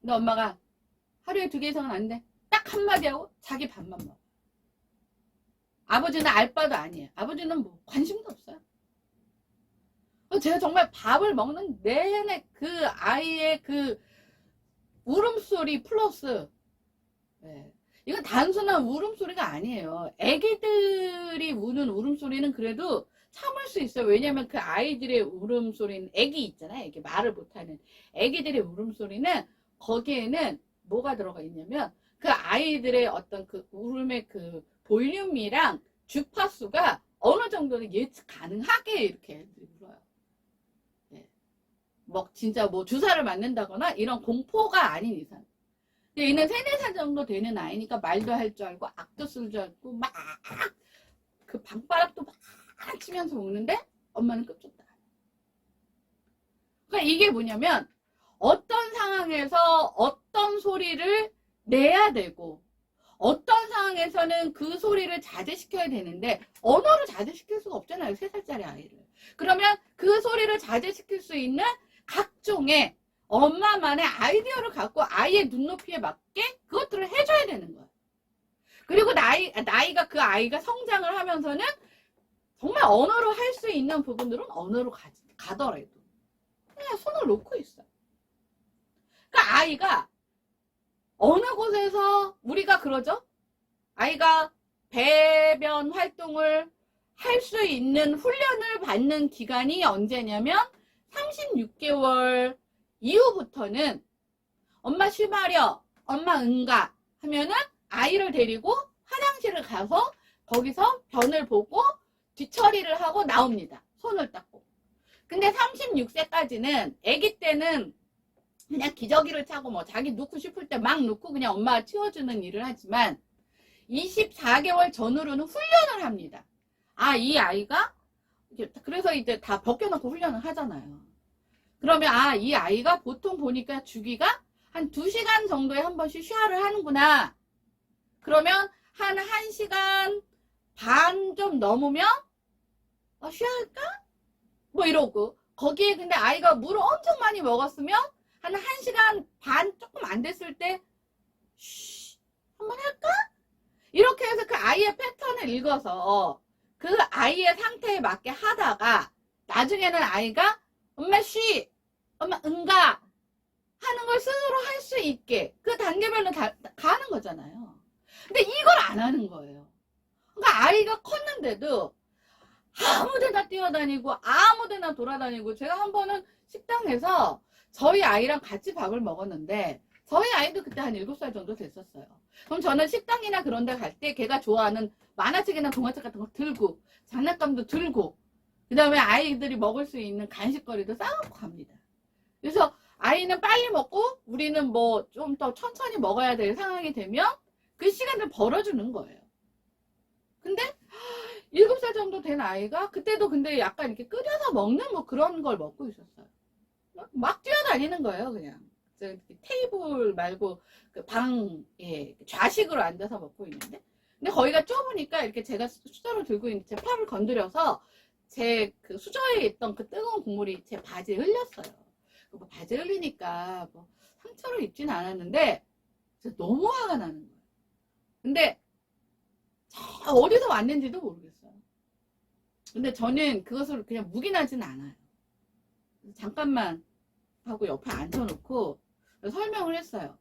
근데 엄마가 하루에 2개 이상은 안 돼. 딱 한마디 하고 자기 밥만 먹어. 아버지는 알바도 아니에요. 아버지는 뭐 관심도 없어요. 제가 정말 밥을 먹는 내내 그 아이의 그 울음소리 플러스, 네, 이건 단순한 울음소리가 아니에요. 애기들이 우는 울음소리는 그래도 참을 수 있어요. 왜냐면 그 아이들의 울음소리는, 애기 있잖아요. 애기 말을 못하는 애기들의 울음소리는 거기에는 뭐가 들어가 있냐면 그 아이들의 어떤 그 울음의 그 볼륨이랑 주파수가 어느 정도는 예측 가능하게 이렇게 울어요. 네. 뭐 진짜 뭐 주사를 맞는다거나 이런 공포가 아닌 이상. 근데 얘는 3, 4살 정도 되는 아이니까 말도 할 줄 알고 악도 쓸 줄 알고 막 그 방바닥도 막 치면서 먹는데 엄마는 끔찍다. 그러니까 이게 뭐냐면 어떤 상황에서 어떤 소리를 내야 되고 어떤 상황에서는 그 소리를 자제시켜야 되는데 언어를 자제시킬 수가 없잖아요. 3살짜리 아이를. 그러면 그 소리를 자제시킬 수 있는 각종의 엄마만의 아이디어를 갖고 아이의 눈높이에 맞게 그것들을 해줘야 되는 거예요. 그리고 나이가 그 아이가 성장을 하면서는 정말 언어로 할 수 있는 부분들은 언어로 가더라도 그냥 손을 놓고 있어요. 그러니까 아이가 어느 곳에서 우리가 그러죠? 아이가 배변 활동을 할 수 있는 훈련을 받는 기간이 언제냐면 36개월 이후부터는 엄마 쉬마려, 엄마 응가 하면은 아이를 데리고 화장실을 가서 거기서 변을 보고 뒤처리를 하고 나옵니다. 손을 닦고. 근데 36세까지는 아기 때는 그냥 기저귀를 차고 뭐 자기 눕고 싶을 때 막 눕고 그냥 엄마가 치워주는 일을 하지만 24개월 전후로는 훈련을 합니다. 아, 이 아이가 그래서 이제 다 벗겨놓고 훈련을 하잖아요. 그러면 아, 이 아이가 보통 보니까 주기가 한 2시간 정도에 한 번씩 쉬하를 하는구나. 그러면 한 1시간 반 좀 넘으면 쉬할까? 뭐 이러고 거기에 근데 아이가 물을 엄청 많이 먹었으면 한 1시간 반 조금 안 됐을 때 쉬, 한번 할까? 이렇게 해서 그 아이의 패턴을 읽어서 그 아이의 상태에 맞게 하다가 나중에는 아이가 엄마 쉬, 엄마 응가 하는 걸 스스로 할 수 있게 그 단계별로 가는 거잖아요. 근데 이걸 안 하는 거예요. 그러니까 아이가 컸는데도 아무데나 뛰어다니고 아무데나 돌아다니고, 제가 한 번은 식당에서 저희 아이랑 같이 밥을 먹었는데 저희 아이도 그때 한 7살 정도 됐었어요. 그럼 저는 식당이나 그런 데 갈 때 걔가 좋아하는 만화책이나 동화책 같은 거 들고 장난감도 들고 그 다음에 아이들이 먹을 수 있는 간식거리도 싸갖고 갑니다. 그래서 아이는 빨리 먹고 우리는 뭐 좀 더 천천히 먹어야 될 상황이 되면 그 시간을 벌어주는 거예요. 근데 7살 정도 된 아이가 그때도 근데 약간 이렇게 끓여서 먹는 뭐 그런 걸 먹고 있었어요. 막 뛰어다니는 거예요, 그냥. 테이블 말고 그 방에 좌식으로 앉아서 먹고 있는데. 근데 거기가 좁으니까 이렇게 제가 수저를 들고 있는 제 팔을 건드려서 제 그 수저에 있던 그 뜨거운 국물이 제 바지에 흘렸어요. 뭐 바지에 흘리니까 뭐 상처를 입지는 않았는데 너무 화가 나는 거예요. 근데 어디서 왔는지도 모르겠어요. 근데 저는 그것을 그냥 묵인하진 않아요. 잠깐만 하고 옆에 앉혀놓고 설명을 했어요.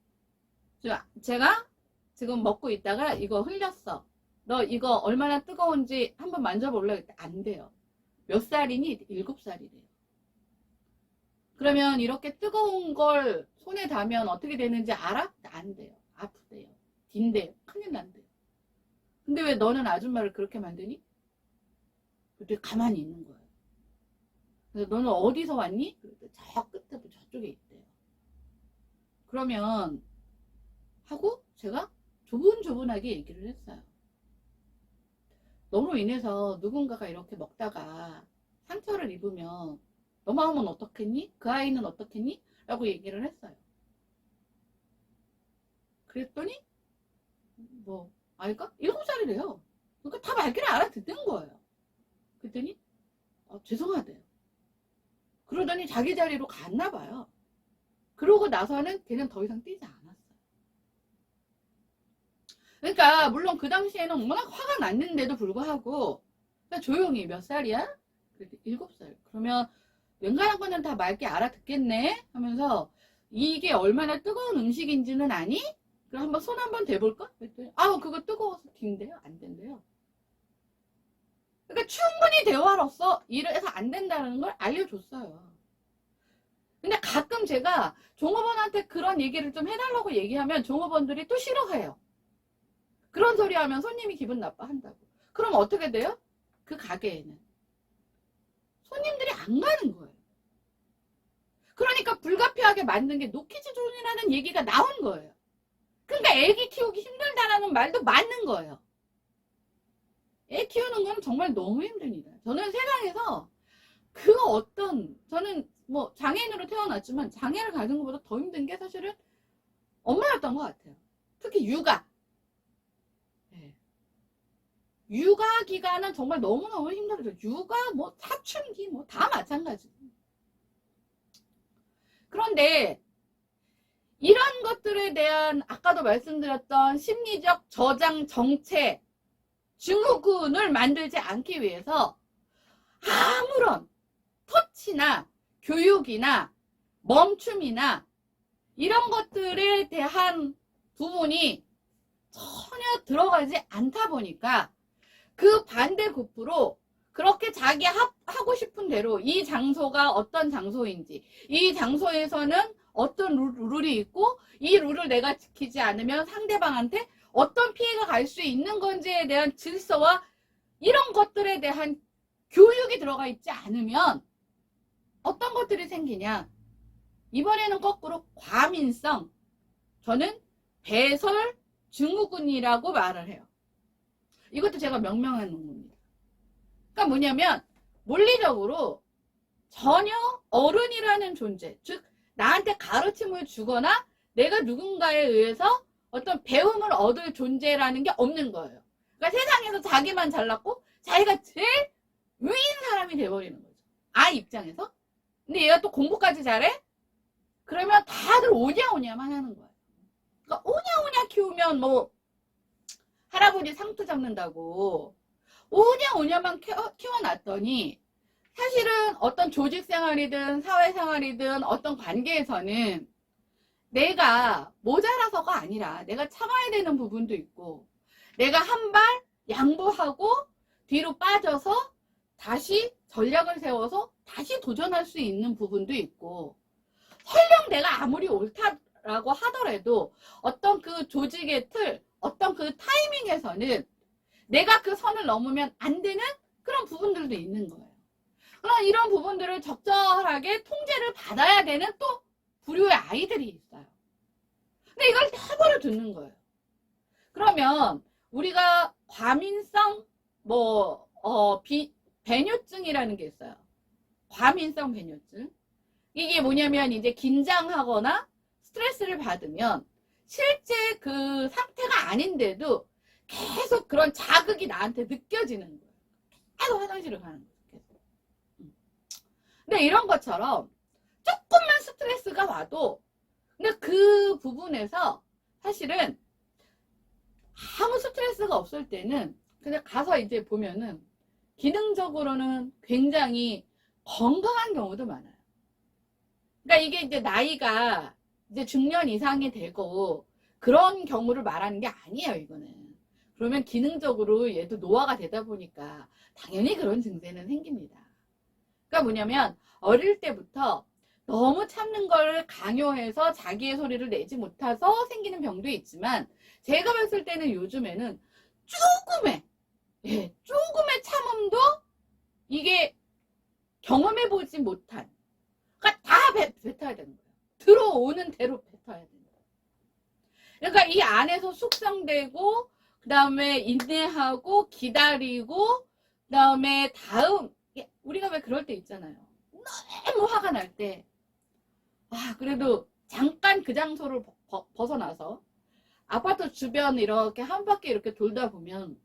제가 지금 먹고 있다가 이거 흘렸어. 너 이거 얼마나 뜨거운지 한번 만져볼래? 그랬더니 안 돼요. 몇 살이니? 7살이래요. 그러면 이렇게 뜨거운 걸 손에 닿으면 어떻게 되는지 알아? 안 돼요. 아프대요. 딘대요. 큰일 난대요. 근데 왜 너는 아줌마를 그렇게 만드니? 그랬더니 가만히 있는 거예요. 그래서 너는 어디서 왔니? 그랬더니 저 끝에 저쪽에 있대요. 그러면 하고 제가 조분조분하게 얘기를 했어요. 너로 인해서 누군가가 이렇게 먹다가 상처를 입으면 너 마음은 어떻겠니? 그 아이는 어떻겠니? 라고 얘기를 했어요. 그랬더니 뭐 아이가 7살이래요. 그러니까 다 말귀를 알아듣는 거예요. 그랬더니 죄송하대요. 그러더니 자기 자리로 갔나 봐요. 그러고 나서는 걔는 더 이상 뛰지 않았어요. 그러니까 물론 그 당시에는 워낙 화가 났는데도 불구하고 그냥 조용히 몇 살이야? 그래도 7살. 그러면 웬간한 거는 다 맑게 알아듣겠네 하면서 이게 얼마나 뜨거운 음식인지는 아니? 그럼 한번 손 한번 대볼까? 그랬더니 그거 뜨거워서 딘대요? 안 된대요. 그러니까 충분히 대화로서 이래서 안 된다는 걸 알려줬어요. 근데 가끔 제가 종업원한테 그런 얘기를 좀 해달라고 얘기하면 종업원들이 또 싫어해요. 그런 소리 하면 손님이 기분 나빠한다고. 그럼 어떻게 돼요? 그 가게에는 손님들이 안 가는 거예요. 그러니까 불가피하게 만든 게 노키즈존이라는 얘기가 나온 거예요. 그러니까 애기 키우기 힘들다라는 말도 맞는 거예요. 애 키우는 건 정말 너무 힘듭니다. 저는 세상에서 저는 뭐 장애인으로 태어났지만 장애를 가진 것보다 더 힘든 게 사실은 엄마였던 것 같아요. 특히 육아. 네. 육아 기간은 정말 너무너무 힘들어요. 육아, 뭐 사춘기, 뭐 다 마찬가지. 그런데 이런 것들에 대한 아까도 말씀드렸던 심리적 저장 정체 증후군을 만들지 않기 위해서 아무런 터치나 교육이나 멈춤이나 이런 것들에 대한 부분이 전혀 들어가지 않다 보니까 그 반대급부로 그렇게 자기 하고 싶은 대로 이 장소가 어떤 장소인지 이 장소에서는 어떤 룰이 있고 이 룰을 내가 지키지 않으면 상대방한테 어떤 피해가 갈 수 있는 건지에 대한 질서와 이런 것들에 대한 교육이 들어가 있지 않으면 어떤 것들이 생기냐. 이번에는 거꾸로 과민성, 저는 배설 증후군이라고 말을 해요. 이것도 제가 명명한 겁니다. 그러니까 뭐냐면 물리적으로 전혀 어른이라는 존재, 즉 나한테 가르침을 주거나 내가 누군가에 의해서 어떤 배움을 얻을 존재라는 게 없는 거예요. 그러니까 세상에서 자기만 잘났고 자기가 제일 위인 사람이 돼버리는 거죠. 아이 입장에서. 근데 얘가 또 공부까지 잘해? 그러면 다들 오냐오냐만 하는 거예요. 그러니까 오냐오냐 키우면 뭐 할아버지 상투 잡는다고 오냐오냐만 키워놨더니 사실은 어떤 조직 생활이든 사회 생활이든 어떤 관계에서는 내가 모자라서가 아니라 내가 참아야 되는 부분도 있고 내가 한 발 양보하고 뒤로 빠져서 다시 전략을 세워서 다시 도전할 수 있는 부분도 있고 설령 내가 아무리 옳다라고 하더라도 어떤 그 조직의 틀, 어떤 그 타이밍에서는 내가 그 선을 넘으면 안 되는 그런 부분들도 있는 거예요. 그럼 이런 부분들을 적절하게 통제를 받아야 되는 또 부류의 아이들이 있어요. 근데 이걸 내버려 두는 거예요. 그러면 우리가 과민성 배뇨증이라는 게 있어요. 과민성 배뇨증. 이게 뭐냐면 이제 긴장하거나 스트레스를 받으면 실제 그 상태가 아닌데도 계속 그런 자극이 나한테 느껴지는 거예요. 계속 화장실을 가는 거예요. 계속. 근데 이런 것처럼 조금만 스트레스가 와도 근데 그 부분에서 사실은 아무 스트레스가 없을 때는 그냥 가서 이제 보면은 기능적으로는 굉장히 건강한 경우도 많아요. 그러니까 이게 이제 나이가 이제 중년 이상이 되고 그런 경우를 말하는 게 아니에요, 이거는. 그러면 기능적으로 얘도 노화가 되다 보니까 당연히 그런 증세는 생깁니다. 그러니까 뭐냐면 어릴 때부터 너무 참는 걸 강요해서 자기의 소리를 내지 못해서 생기는 병도 있지만 제가 봤을 때는 요즘에는 조금의 참음도 이게 경험해보지 못한, 그러니까 다 뱉어야 되는 거예요. 들어오는 대로 뱉어야 되는 거예요. 그러니까 이 안에서 숙성되고 그 다음에 인내하고 기다리고 그 다음에 다음, 우리가 왜 그럴 때 있잖아요. 너무 화가 날 때 그래도 잠깐 그 장소를 벗어나서 아파트 주변 이렇게 한 바퀴 이렇게 돌다 보면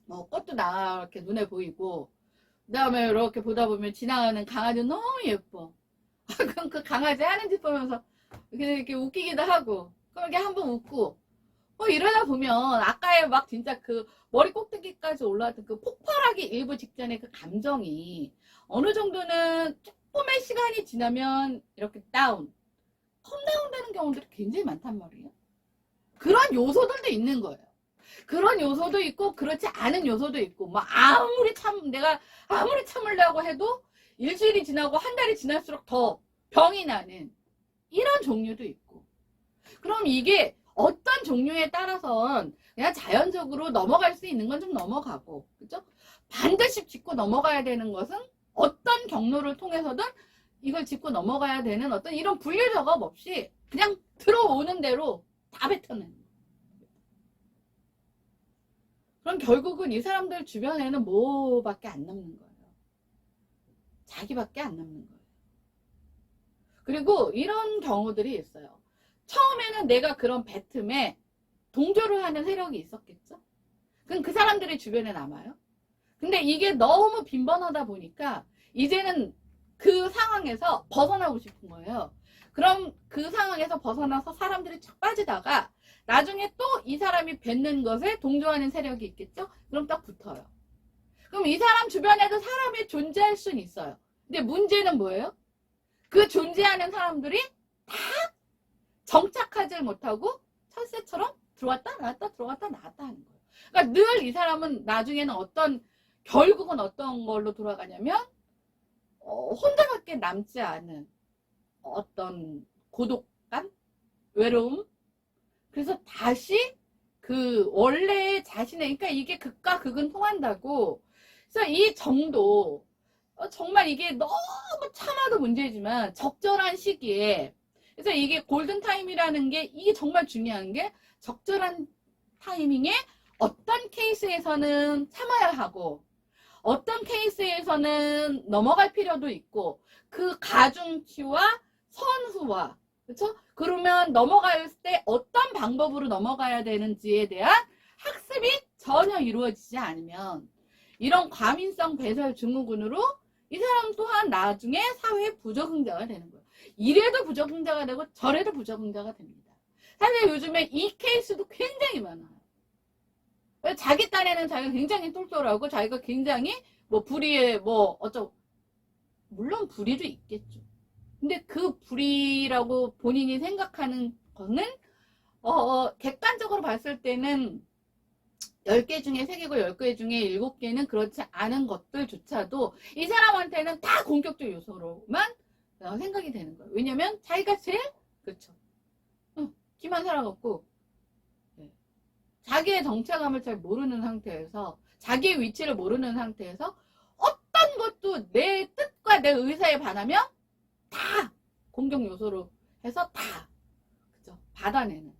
뭐 꽃도 나 이렇게 눈에 보이고 그 다음에 이렇게 보다 보면 지나가는 강아지 너무 예뻐. 그럼 그 강아지 하는 짓 보면서 이렇게 웃기기도 하고 그럼 이렇게 한번 웃고 이러다 보면 아까의 막 진짜 그 머리 꼭대기까지 올라왔던 그 폭발하기 일부 직전의 그 감정이 어느 정도는 조금의 시간이 지나면 이렇게 컴다운 되는 경우들이 굉장히 많단 말이에요. 그런 요소들도 있는 거예요. 그런 요소도 있고 그렇지 않은 요소도 있고 막 내가 아무리 참으려고 해도 일주일이 지나고 한 달이 지날수록 더 병이 나는 이런 종류도 있고 그럼 이게 어떤 종류에 따라서는 그냥 자연적으로 넘어갈 수 있는 건 좀 넘어가고 그죠? 반드시 짚고 넘어가야 되는 것은 어떤 경로를 통해서든 이걸 짚고 넘어가야 되는 어떤 이런 분류 작업 없이 그냥 들어오는 대로 다 뱉어내는 거예요. 그럼 결국은 이 사람들 주변에는 뭐밖에 안 남는 거예요. 자기밖에 안 남는 거예요. 그리고 이런 경우들이 있어요. 처음에는 내가 그런 뱉음에 동조를 하는 세력이 있었겠죠? 그럼 그 사람들이 주변에 남아요. 근데 이게 너무 빈번하다 보니까 이제는 그 상황에서 벗어나고 싶은 거예요. 그럼 그 상황에서 벗어나서 사람들이 쫙 빠지다가 나중에 또 이 사람이 뱉는 것에 동조하는 세력이 있겠죠? 그럼 딱 붙어요. 그럼 이 사람 주변에도 사람이 존재할 수는 있어요. 근데 문제는 뭐예요? 그 존재하는 사람들이 다 정착하지 못하고 철새처럼 들어왔다 나왔다 들어왔다 나왔다 하는 거예요. 그러니까 늘 이 사람은 나중에는 결국은 어떤 걸로 돌아가냐면 혼자밖에 남지 않은 어떤 고독감, 외로움. 그래서 다시 그 원래 자신의 그러니까 이게 극과 극은 통한다고. 그래서 이 정도 정말 이게 너무 참아도 문제지만 적절한 시기에 그래서 이게 골든타임이라는 게 이게 정말 중요한 게 적절한 타이밍에 어떤 케이스에서는 참아야 하고 어떤 케이스에서는 넘어갈 필요도 있고 그 가중치와 선후와 그렇죠? 그러면 넘어갈 때 어떤 방법으로 넘어가야 되는지에 대한 학습이 전혀 이루어지지 않으면 이런 과민성 배설 증후군으로 이 사람 또한 나중에 사회 부적응자가 되는 거예요. 이래도 부적응자가 되고 저래도 부적응자가 됩니다. 사실 요즘에 이 케이스도 굉장히 많아요. 자기 딴에는 자기가 굉장히 똘똘하고 자기가 굉장히 불의에 물론 불의도 있겠죠. 근데 그 불의라고 본인이 생각하는 거는 객관적으로 봤을 때는 10개 중에 3개고 10개 중에 7개는 그렇지 않은 것들조차도 이 사람한테는 다 공격적 요소로만 생각이 되는 거예요. 왜냐면 자기가 제일 그렇죠. 기만 살아갖고 자기의 정체감을 잘 모르는 상태에서 자기의 위치를 모르는 상태에서 어떤 것도 내 뜻과 내 의사에 반하면 다 공격 요소로 해서 다 그죠? 받아내는.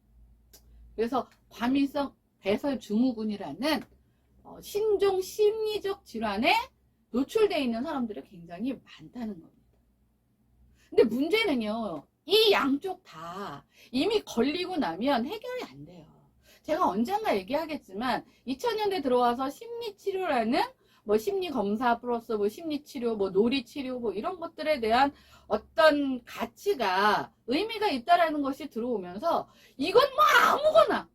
그래서 과민성 배설 증후군이라는 신종 심리적 질환에 노출되어 있는 사람들이 굉장히 많다는 겁니다. 근데 문제는요, 이 양쪽 다 이미 걸리고 나면 해결이 안 돼요. 제가 언젠가 얘기하겠지만 2000년대 들어와서 심리치료라는 심리검사 플러스 심리치료, 놀이치료 이런 것들에 대한 어떤 가치가 의미가 있다라는 것이 들어오면서 이건 아무거나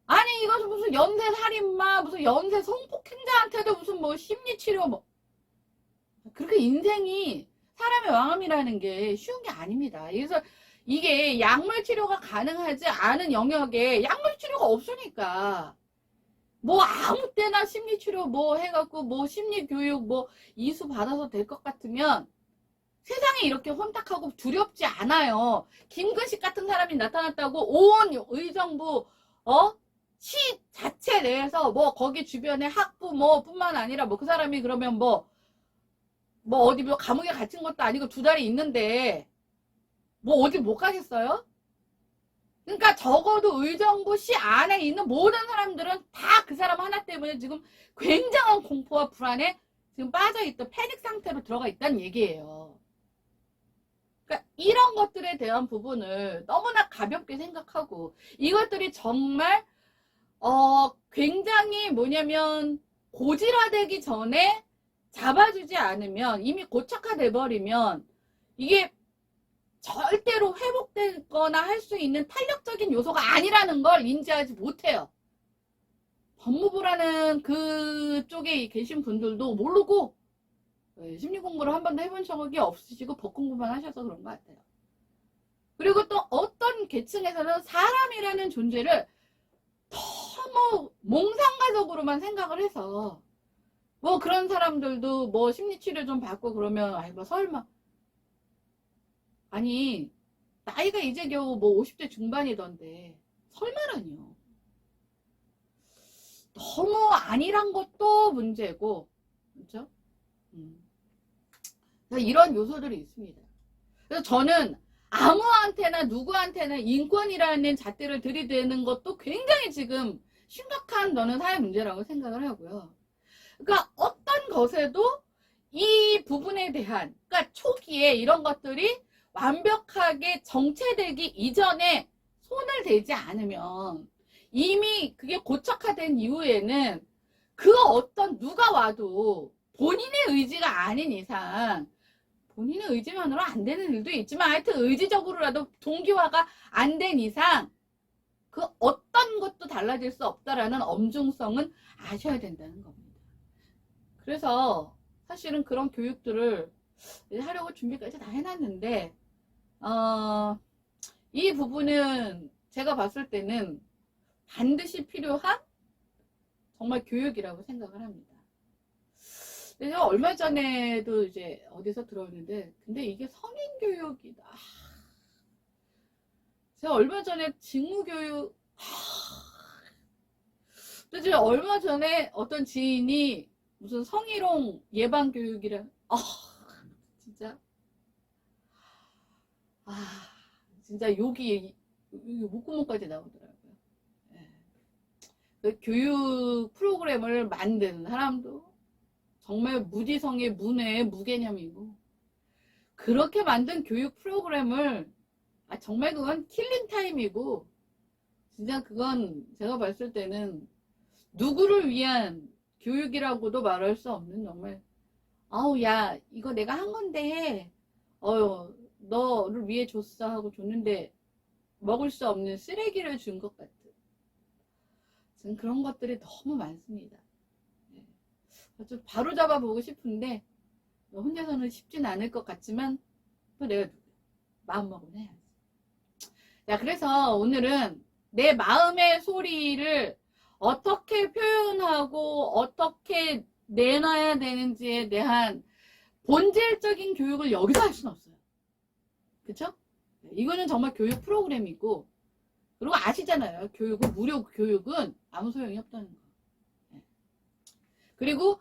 아니 이것은 무슨 연쇄 살인마 무슨 연쇄 성폭행자한테 못해도 무슨 뭐 심리치료 뭐 그렇게 인생이 사람의 왕함이라는 게 쉬운 게 아닙니다. 그래서 이게 약물 치료가 가능하지 않은 영역에 약물 치료가 없으니까 뭐 아무 때나 심리치료 뭐 해갖고 뭐 심리교육 뭐 이수 받아서 될 것 같으면 세상에 이렇게 혼탁하고 두렵지 않아요. 김근식 같은 사람이 나타났다고 온 의정부 시 자체 내에서 뭐 거기 주변에 학부 뭐 뿐만 아니라 뭐 그 사람이 그러면 뭐 어디 뭐 감옥에 갇힌 것도 아니고 2달이 있는데 뭐 어디 못 가겠어요? 그러니까 적어도 의정부 시 안에 있는 모든 사람들은 다 그 사람 하나 때문에 지금 굉장한 공포와 불안에 지금 빠져있던 패닉 상태로 들어가 있다는 얘기예요. 그러니까 이런 것들에 대한 부분을 너무나 가볍게 생각하고 이것들이 정말 굉장히 뭐냐면 고질화되기 전에 잡아주지 않으면 이미 고착화돼 버리면 이게 절대로 회복되거나 할 수 있는 탄력적인 요소가 아니라는 걸 인지하지 못해요. 법무부라는 그쪽에 계신 분들도 모르고 심리 공부를 한 번도 해본 적이 없으시고 법 공부만 하셔서 그런 것 같아요. 그리고 또 어떤 계층에서는 사람이라는 존재를 너무 몽상가적으로만 생각을 해서 뭐 그런 사람들도 뭐 심리치료 좀 받고 그러면 아이 뭐 설마 아니 나이가 이제 겨우 뭐 50대 중반이던데 설마라니요. 너무 아니란 것도 문제고 그렇죠? 이런 요소들이 있습니다. 그래서 저는 아무한테나 누구한테나 인권이라는 잣대를 들이대는 것도 굉장히 지금 심각한 저는 사회 문제라고 생각을 하고요. 그러니까 어떤 것에도 이 부분에 대한 그러니까 초기에 이런 것들이 완벽하게 정체되기 이전에 손을 대지 않으면 이미 그게 고착화된 이후에는 그 어떤 누가 와도 본인의 의지가 아닌 이상 본인의 의지만으로 안 되는 일도 있지만 하여튼 의지적으로라도 동기화가 안 된 이상 그 어떤 것도 달라질 수 없다라는 엄중성은 아셔야 된다는 겁니다. 그래서 사실은 그런 교육들을 하려고 준비까지 다 해놨는데 이 부분은 제가 봤을 때는 반드시 필요한 정말 교육이라고 생각을 합니다. 제가 얼마 전에도 이제 어디서 들었는데 근데 이게 성인 교육이다. 제가 얼마 전에 직무교육 또 제가 얼마 전에 어떤 지인이 무슨 성희롱 예방교육이라 진짜 진짜 욕이 목구멍까지 나오더라고요. 그 교육 프로그램을 만든 사람도 정말 무지성의 문외의 무개념이고 그렇게 만든 교육 프로그램을 정말 그건 킬링타임이고 진짜 그건 제가 봤을 때는 누구를 위한 교육이라고도 말할 수 없는 정말 야 이거 내가 한 건데 너를 위해 줬어 하고 줬는데 먹을 수 없는 쓰레기를 준 것 같은 지금 그런 것들이 너무 많습니다. 좀 바로 잡아보고 싶은데 혼자서는 쉽진 않을 것 같지만 또 내가 마음먹으면 해야지. 자, 그래서 오늘은 내 마음의 소리를 어떻게 표현하고 어떻게 내놔야 되는지에 대한 본질적인 교육을 여기서 할 수는 없어요. 그쵸? 이거는 정말 교육 프로그램이고 그리고 아시잖아요. 교육은 무료 교육은 아무 소용이 없다는 거. 그리고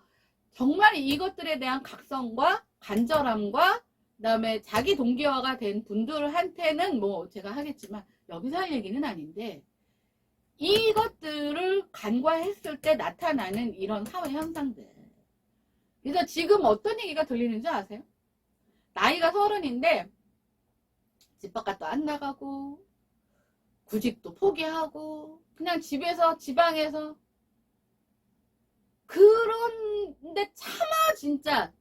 정말 이것들에 대한 각성과 간절함과 그다음에 자기 동기화가 된 분들한테는 뭐 제가 하겠지만 여기서 할 얘기는 아닌데 이것들을 간과했을 때 나타나는 이런 사회 현상들. 그래서 지금 어떤 얘기가 들리는지 아세요? 나이가 30인데 집 바깥도 안 나가고 구직도 포기하고 그냥 집에서 지방에서 그런데 차마 진짜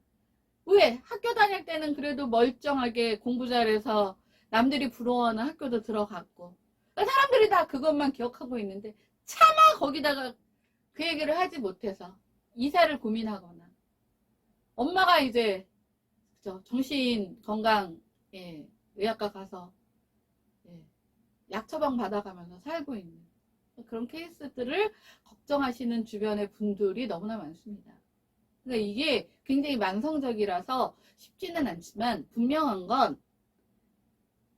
왜 학교 다닐 때는 그래도 멀쩡하게 공부 잘해서 남들이 부러워하는 학교도 들어갔고 사람들이 다 그것만 기억하고 있는데 차마 거기다가 그 얘기를 하지 못해서 이사를 고민하거나 엄마가 이제 그죠? 정신 건강 예, 의학과 가서 예, 약 처방 받아가면서 살고 있는 그런 케이스들을 걱정하시는 주변의 분들이 너무나 많습니다. 그러니까 이게 굉장히 만성적이라서 쉽지는 않지만 분명한 건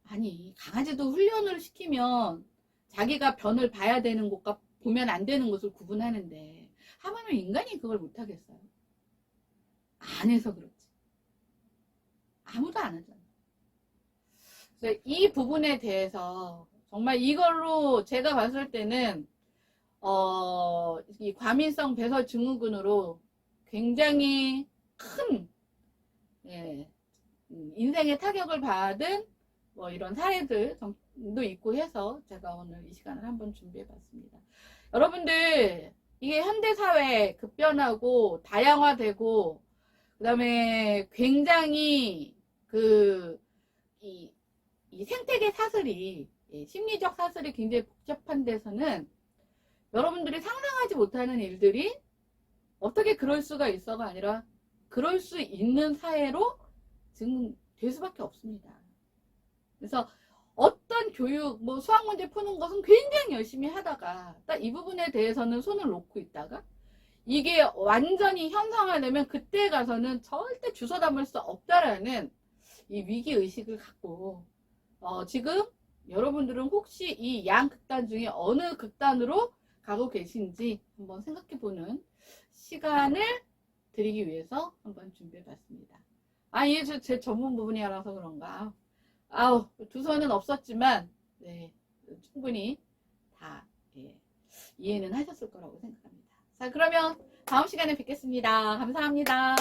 아니 강아지도 훈련을 시키면 자기가 변을 봐야 되는 곳과 보면 안 되는 곳을 구분하는데 하물며 인간이 그걸 못하겠어요? 안 해서 그렇지. 아무도 안 하잖아. 그래서 이 부분에 대해서 정말 이걸로 제가 봤을 때는 이 과민성 배설 증후군으로 굉장히 큰 예, 인생의 타격을 받은 뭐 이런 사례들도 있고 해서 제가 오늘 이 시간을 한번 준비해 봤습니다. 여러분들 이게 현대사회 급변하고 다양화되고 그 다음에 굉장히 이 생태계 사슬이 심리적 사슬이 굉장히 복잡한 데서는 여러분들이 상상하지 못하는 일들이 어떻게 그럴 수가 있어가 아니라 그럴 수 있는 사회로 지금 될 수밖에 없습니다. 그래서 어떤 교육, 뭐 수학 문제 푸는 것은 굉장히 열심히 하다가 딱 이 부분에 대해서는 손을 놓고 있다가 이게 완전히 현상화되면 그때 가서는 절대 주워 담을 수 없다라는 이 위기의식을 갖고 지금 여러분들은 혹시 이 양극단 중에 어느 극단으로 가고 계신지 한번 생각해보는 시간을 드리기 위해서 한번 준비해봤습니다. 이게 제 전문 부분이라서 그런가. 두 손은 없었지만 네, 충분히 다 이해는 하셨을 거라고 생각합니다. 자, 그러면 다음 시간에 뵙겠습니다. 감사합니다.